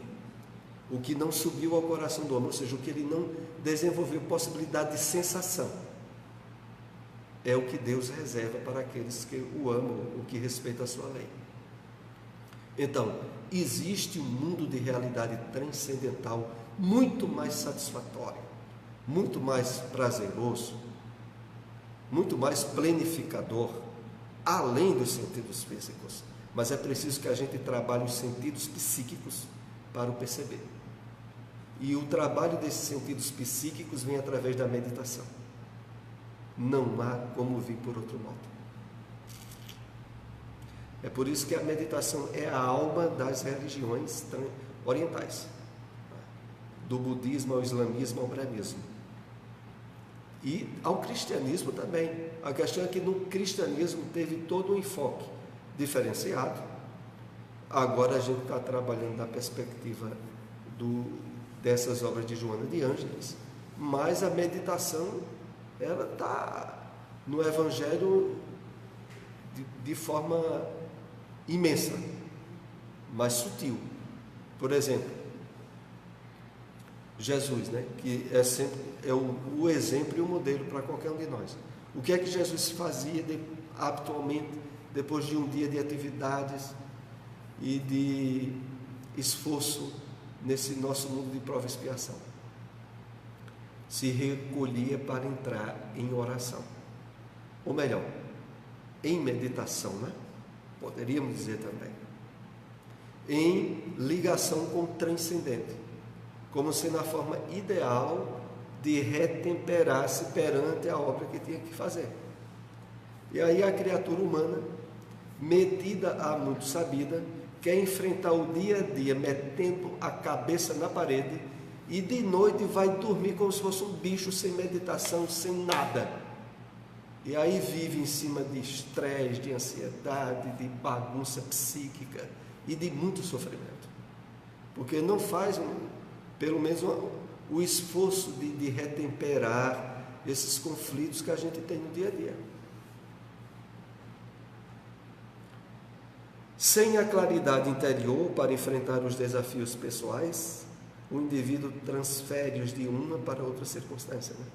o que não subiu ao coração do homem, ou seja, o que ele não desenvolveu possibilidade de sensação, é o que Deus reserva para aqueles que o amam, o que respeita a sua lei. Então, existe um mundo de realidade transcendental muito mais satisfatório, muito mais prazeroso, muito mais planificador, além dos sentidos físicos. Mas é preciso que a gente trabalhe os sentidos psíquicos para o perceber. E o trabalho desses sentidos psíquicos vem através da meditação. Não há como vir por outro modo. É por isso que a meditação é a alma das religiões orientais, do budismo ao islamismo ao brahmanismo, e ao cristianismo também. A questão é que no cristianismo teve todo um enfoque diferenciado. Agora a gente está trabalhando na perspectiva dessas obras de Joana de Ângeles, mas a meditação, ela está no Evangelho de forma imensa, mas sutil. Por exemplo, Jesus, né, que é sempre o exemplo e o modelo para qualquer um de nós. O que é que Jesus fazia habitualmente depois de um dia de atividades e de esforço nesse nosso mundo de prova e expiação? Se recolhia para entrar em oração, ou melhor, em meditação, né? Poderíamos dizer também, em ligação com o transcendente, como sendo a forma ideal de retemperar-se perante a obra que tinha que fazer. E aí a criatura humana, metida a muito sabida, quer enfrentar o dia a dia metendo a cabeça na parede, e de noite vai dormir como se fosse um bicho, sem meditação, sem nada. E aí vive em cima de estresse, de ansiedade, de bagunça psíquica e de muito sofrimento, porque não faz pelo menos o esforço de retemperar esses conflitos que a gente tem no dia a dia. Sem a claridade interior para enfrentar os desafios pessoais, o indivíduo transfere-os de uma para outra circunstância, né?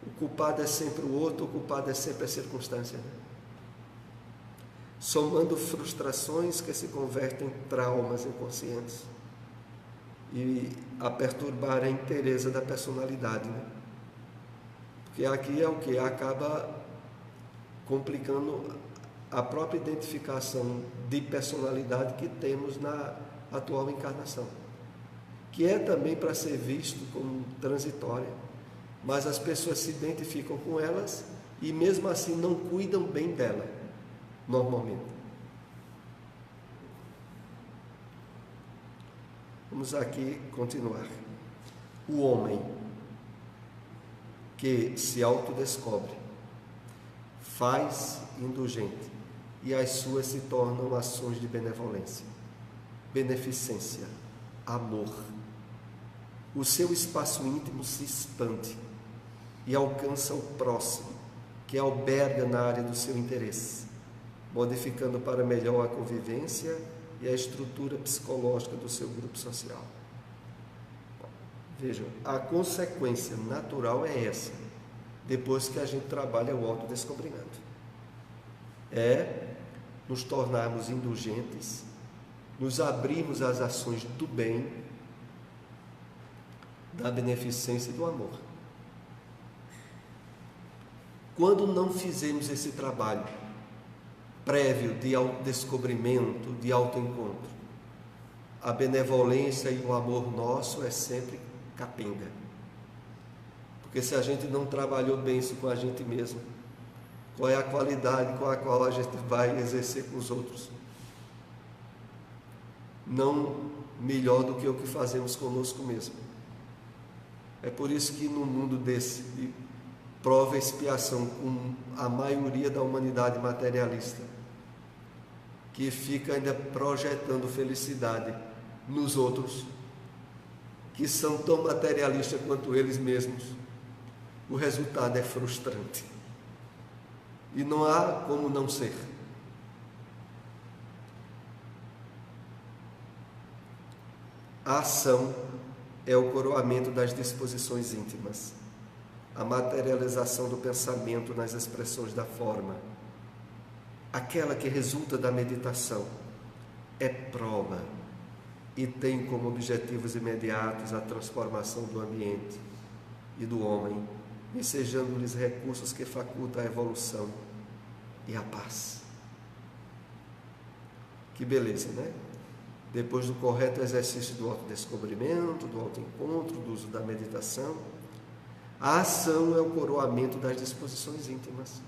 O culpado é sempre o outro, o culpado é sempre a circunstância, né? Somando frustrações que se convertem em traumas inconscientes e a perturbar a inteireza da personalidade, né? Porque aqui é o que acaba complicando a própria identificação de personalidade que temos na atual encarnação, que é também para ser visto como transitória, mas as pessoas se identificam com elas e mesmo assim não cuidam bem dela, normalmente. Vamos aqui continuar. O homem que se autodescobre faz indulgente e as suas se tornam ações de benevolência, beneficência, amor. o seu espaço íntimo se expande e alcança o próximo, que alberga na área do seu interesse, modificando para melhor a convivência e a estrutura psicológica do seu grupo social. Vejam, a consequência natural é essa, depois que a gente trabalha o autodescobrimento. É nos tornarmos indulgentes, nos abrirmos às ações do bem, da beneficência e do amor. Quando não fizermos esse trabalho prévio de autodescobrimento, de autoencontro, a benevolência e o amor nosso é sempre capenga. Porque se a gente não trabalhou bem isso com a gente mesmo, qual é a qualidade com a qual a gente vai exercer com os outros? Não melhor do que o que fazemos conosco mesmo. É por isso que no mundo desse de prova e expiação, com a maioria da humanidade materialista, que fica ainda projetando felicidade nos outros, que são tão materialistas quanto eles mesmos, o resultado é frustrante. E não há como não ser. A ação é o coroamento das disposições íntimas, a materialização do pensamento nas expressões da forma, aquela que resulta da meditação, é prova e tem como objetivos imediatos a transformação do ambiente e do homem, ensejando-lhes recursos que facultam a evolução e a paz. Que beleza, né? Depois do correto exercício do autodescobrimento, do autoencontro, do uso da meditação, a ação é o coroamento das disposições íntimas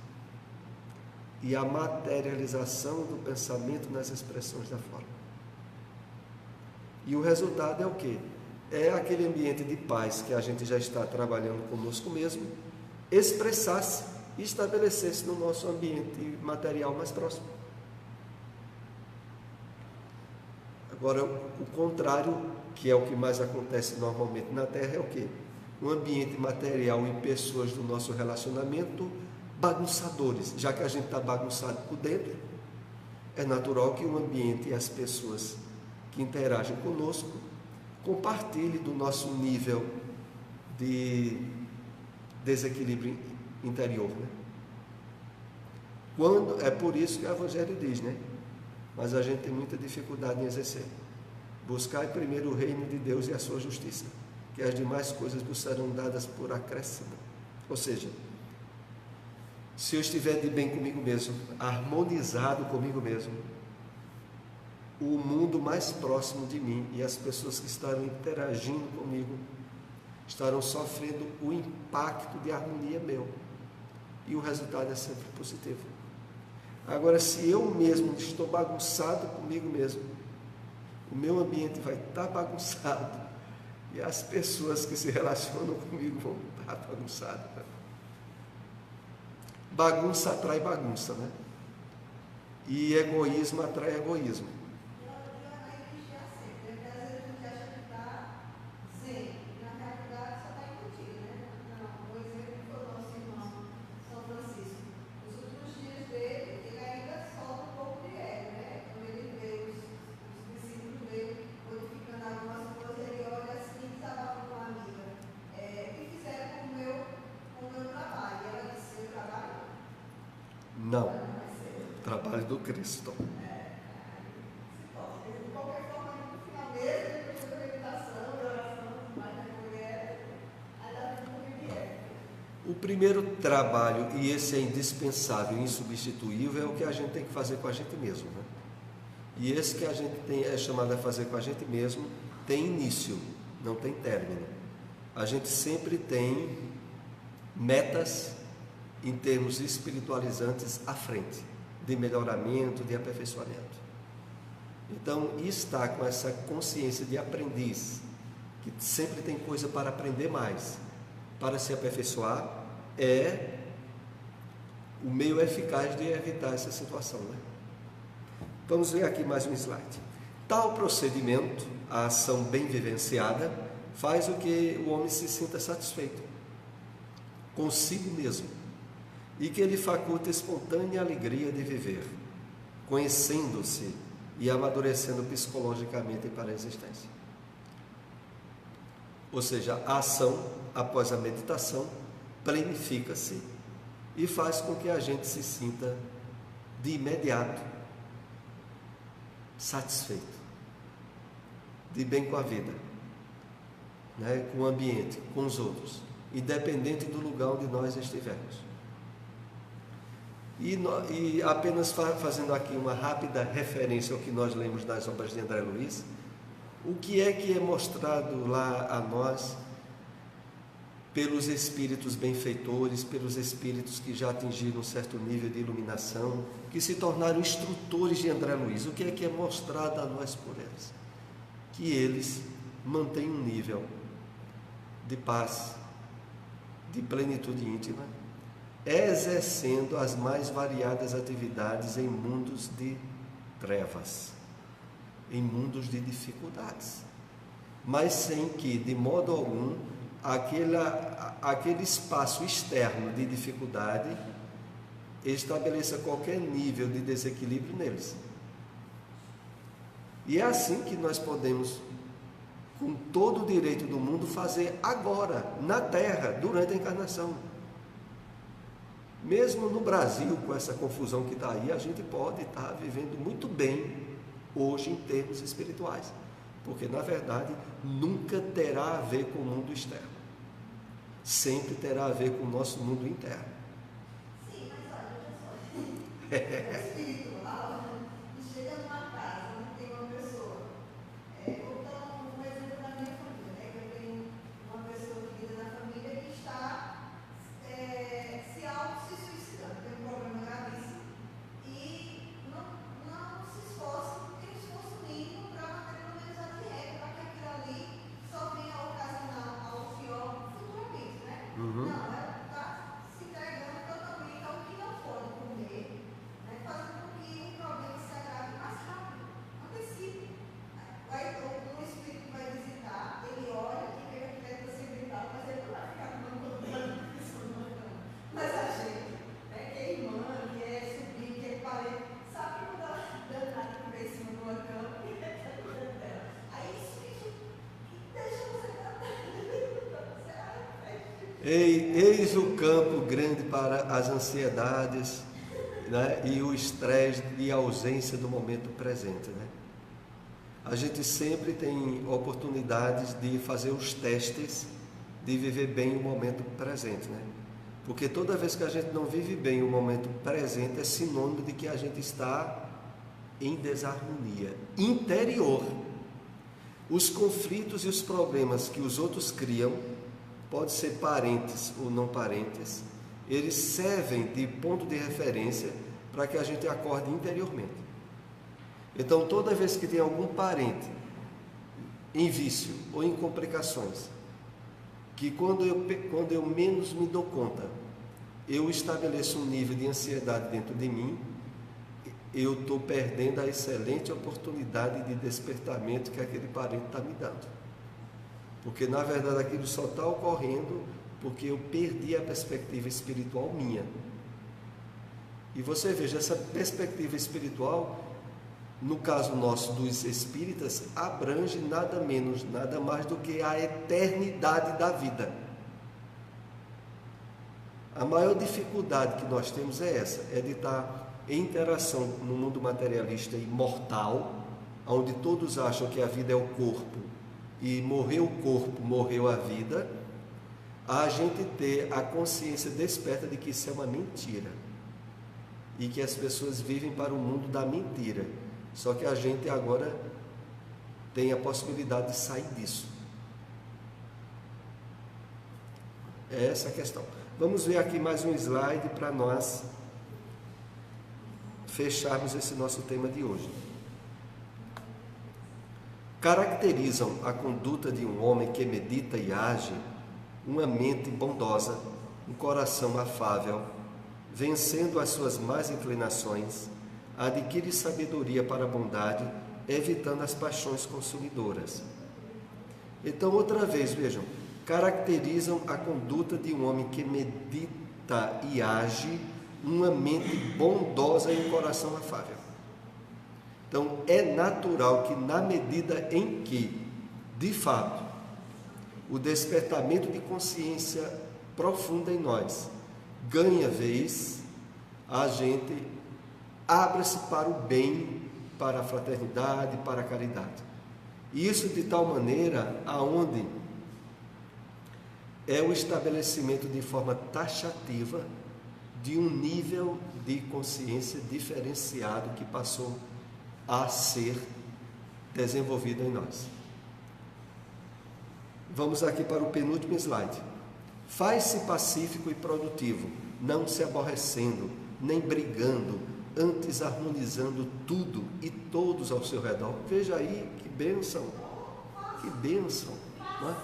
e a materialização do pensamento nas expressões da forma. E o resultado é o quê? É aquele ambiente de paz que a gente já está trabalhando conosco mesmo, expressar-se e estabelecer-se no nosso ambiente material mais próximo. Agora, o contrário, que é o que mais acontece normalmente na Terra, é o quê? Um ambiente material e pessoas do nosso relacionamento bagunçadores. Já que a gente está bagunçado por dentro, é natural que o ambiente e as pessoas que interagem conosco compartilhem do nosso nível de desequilíbrio interior, né? É por isso que o Evangelho diz, né? Mas a gente tem muita dificuldade em exercer. Buscai primeiro o reino de Deus e a sua justiça, que as demais coisas vos serão dadas por acréscimo. Ou seja, se eu estiver de bem comigo mesmo, harmonizado comigo mesmo, o mundo mais próximo de mim e as pessoas que estarão interagindo comigo estarão sofrendo o impacto de harmonia meu. E o resultado é sempre positivo. Agora, se eu mesmo estou bagunçado comigo mesmo, o meu ambiente vai estar bagunçado e as pessoas que se relacionam comigo vão estar bagunçadas. Bagunça atrai bagunça, né? E egoísmo atrai egoísmo. Não, trabalho do Cristo. O primeiro trabalho, e esse é indispensável, insubstituível, é o que a gente tem que fazer com a gente mesmo, né? E esse que a gente é chamado a fazer com a gente mesmo tem início, não tem término. A gente sempre tem metas em termos espiritualizantes à frente, de melhoramento, de aperfeiçoamento. Então, estar com essa consciência de aprendiz, que sempre tem coisa para aprender mais, para se aperfeiçoar, é o meio eficaz de evitar essa situação, né? Vamos ver aqui mais um slide. Tal procedimento, a ação bem vivenciada, faz com que o homem se sinta satisfeito consigo mesmo e que ele faculta espontânea alegria de viver, conhecendo-se e amadurecendo psicologicamente para a existência. Ou seja, a ação após a meditação planifica-se e faz com que a gente se sinta de imediato satisfeito, de bem com a vida, né? Com o ambiente, com os outros, independente do lugar onde nós estivermos. E apenas fazendo aqui uma rápida referência ao que nós lemos nas obras de André Luiz, o que é mostrado lá a nós pelos espíritos benfeitores, pelos espíritos que já atingiram um certo nível de iluminação, que se tornaram instrutores de André Luiz? O que é mostrado a nós por eles? Que eles mantêm um nível de paz, de plenitude íntima, exercendo as mais variadas atividades em mundos de trevas, em mundos de dificuldades, mas sem que, de modo algum, aquele espaço externo de dificuldade estabeleça qualquer nível de desequilíbrio neles. E é assim que nós podemos, com todo o direito do mundo, fazer agora, na Terra, durante a encarnação. Mesmo no Brasil, com essa confusão que está aí, a gente pode estar vivendo muito bem hoje em termos espirituais, porque na verdade nunca terá a ver com o mundo externo, sempre terá a ver com o nosso mundo interno. Sim, mas olha só, espiritual, chega numa casa onde tem uma pessoa, vou dar um exemplo da minha família, né? Que eu tenho uma pessoa querida na família que está se suicidando, tem um problema gravíssimo e não se esforça, tem um esforço mínimo para manter pelo menos a dieta, para que aquilo ali só venha a ocasionar algo pior futuramente, né? Não, ela está se entregando totalmente ao que não pode comer, né? Fazendo com que o problema se agrave mais rápido, antecipe. Aí o espírito que vai visitar, ele olha e vê que ele ser gritado, mas ele não vai ficar com uma mas a gente, né, que é irmã, que é sobrinho, que é parente, sabe que quando ela danada que vem em cima de uma cama e está cuidando dela. Aí isso deixa você Eis o campo grande para as ansiedades, né, e o estresse e a ausência do momento presente, né? A gente sempre tem oportunidades de fazer os testes de viver bem o momento presente, né? Porque toda vez que a gente não vive bem o momento presente, é sinônimo de que a gente está em desarmonia interior. Os conflitos e os problemas que os outros criam, pode ser parentes ou não parentes, eles servem de ponto de referência para que a gente acorde interiormente. Então, toda vez que tem algum parente em vício ou em complicações, que quando eu menos me dou conta, eu estabeleço um nível de ansiedade dentro de mim, eu estou perdendo a excelente oportunidade de despertamento que aquele parente está me dando. Porque, na verdade, aquilo só está ocorrendo porque eu perdi a perspectiva espiritual minha. E você veja, essa perspectiva espiritual, no caso nosso dos espíritas, abrange nada menos, nada mais do que a eternidade da vida. A maior dificuldade que nós temos é essa, é de estar em interação no mundo materialista e mortal, onde todos acham que a vida é o corpo, e morreu o corpo, morreu a vida, a gente ter a consciência desperta de que isso é uma mentira, e que as pessoas vivem para o mundo da mentira. Só que a gente agora tem a possibilidade de sair disso. É essa a questão. Vamos ver aqui mais um slide para nós fecharmos esse nosso tema de hoje. Caracterizam a conduta de um homem que medita e age uma mente bondosa, um coração afável, vencendo as suas más inclinações, adquire sabedoria para a bondade, evitando as paixões consumidoras. Então, outra vez, vejam, caracterizam a conduta de um homem que medita e age uma mente bondosa e um coração afável. Então, é natural que na medida em que, de fato, o despertamento de consciência profunda em nós ganha vez, a gente abre-se para o bem, para a fraternidade, para a caridade. E isso de tal maneira aonde é o estabelecimento de forma taxativa de um nível de consciência diferenciado que passou a ser desenvolvido em nós. Vamos aqui para o penúltimo slide. Faz-se pacífico e produtivo, não se aborrecendo, nem brigando, antes harmonizando tudo e todos ao seu redor. Veja aí que bênção, não é?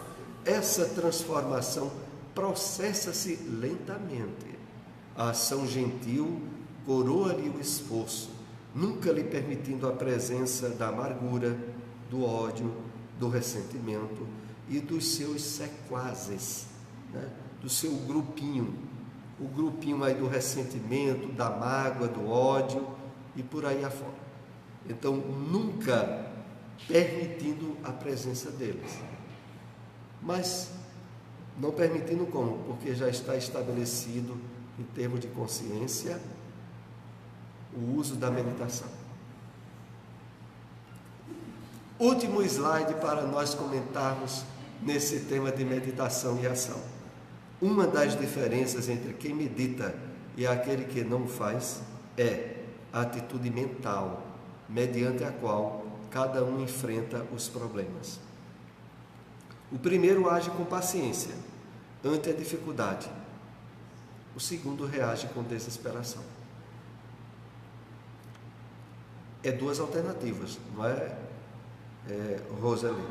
Essa transformação processa-se lentamente. A ação gentil coroa-lhe o esforço, nunca lhe permitindo a presença da amargura, do ódio, do ressentimento e dos seus sequazes, né? Do seu grupinho, o grupinho aí do ressentimento, da mágoa, do ódio e por aí afora. Então, nunca permitindo a presença deles. Mas não permitindo como? Porque já está estabelecido em termos de consciência o uso da meditação. Último slide para nós comentarmos nesse tema de meditação e ação. Uma das diferenças entre quem medita e aquele que não o faz é a atitude mental, mediante a qual cada um enfrenta os problemas. O primeiro age com paciência, ante a dificuldade. O segundo reage com desesperação. É duas alternativas, não é, Roseli?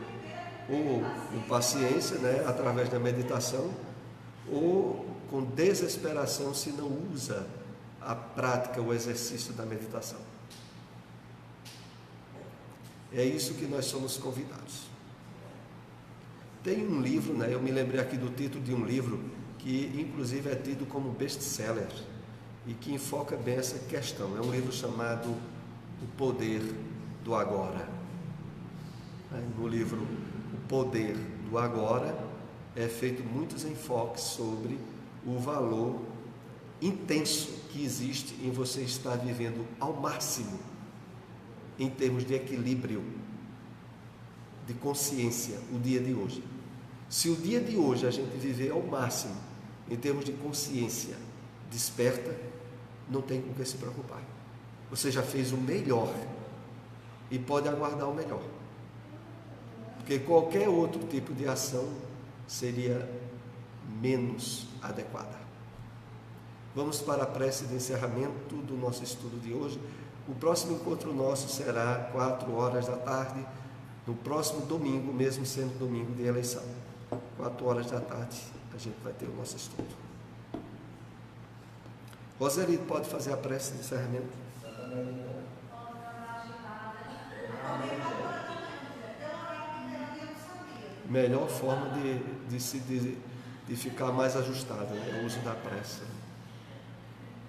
Ou com paciência, né, através da meditação, ou com desesperação se não usa a prática, o exercício da meditação. É isso que nós somos convidados. Tem um livro, né, eu me lembrei aqui do título de um livro que inclusive é tido como best-seller e que enfoca bem essa questão. É um livro chamado O Poder do Agora. No livro O Poder do Agora é feito muitos enfoques sobre o valor intenso que existe em você estar vivendo ao máximo em termos de equilíbrio, de consciência, o dia de hoje. Se o dia de hoje a gente viver ao máximo em termos de consciência desperta, não tem com o que se preocupar. Você já fez o melhor e pode aguardar o melhor. Porque qualquer outro tipo de ação seria menos adequada. Vamos para a prece de encerramento do nosso estudo de hoje. O próximo encontro nosso será 16h, no próximo domingo, mesmo sendo domingo de eleição. 16h a gente vai ter o nosso estudo. Roseli, pode fazer a prece de encerramento? Melhor forma de ficar mais ajustado, né? É o uso da prece.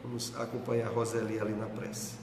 Vamos acompanhar a Roseli ali na prece.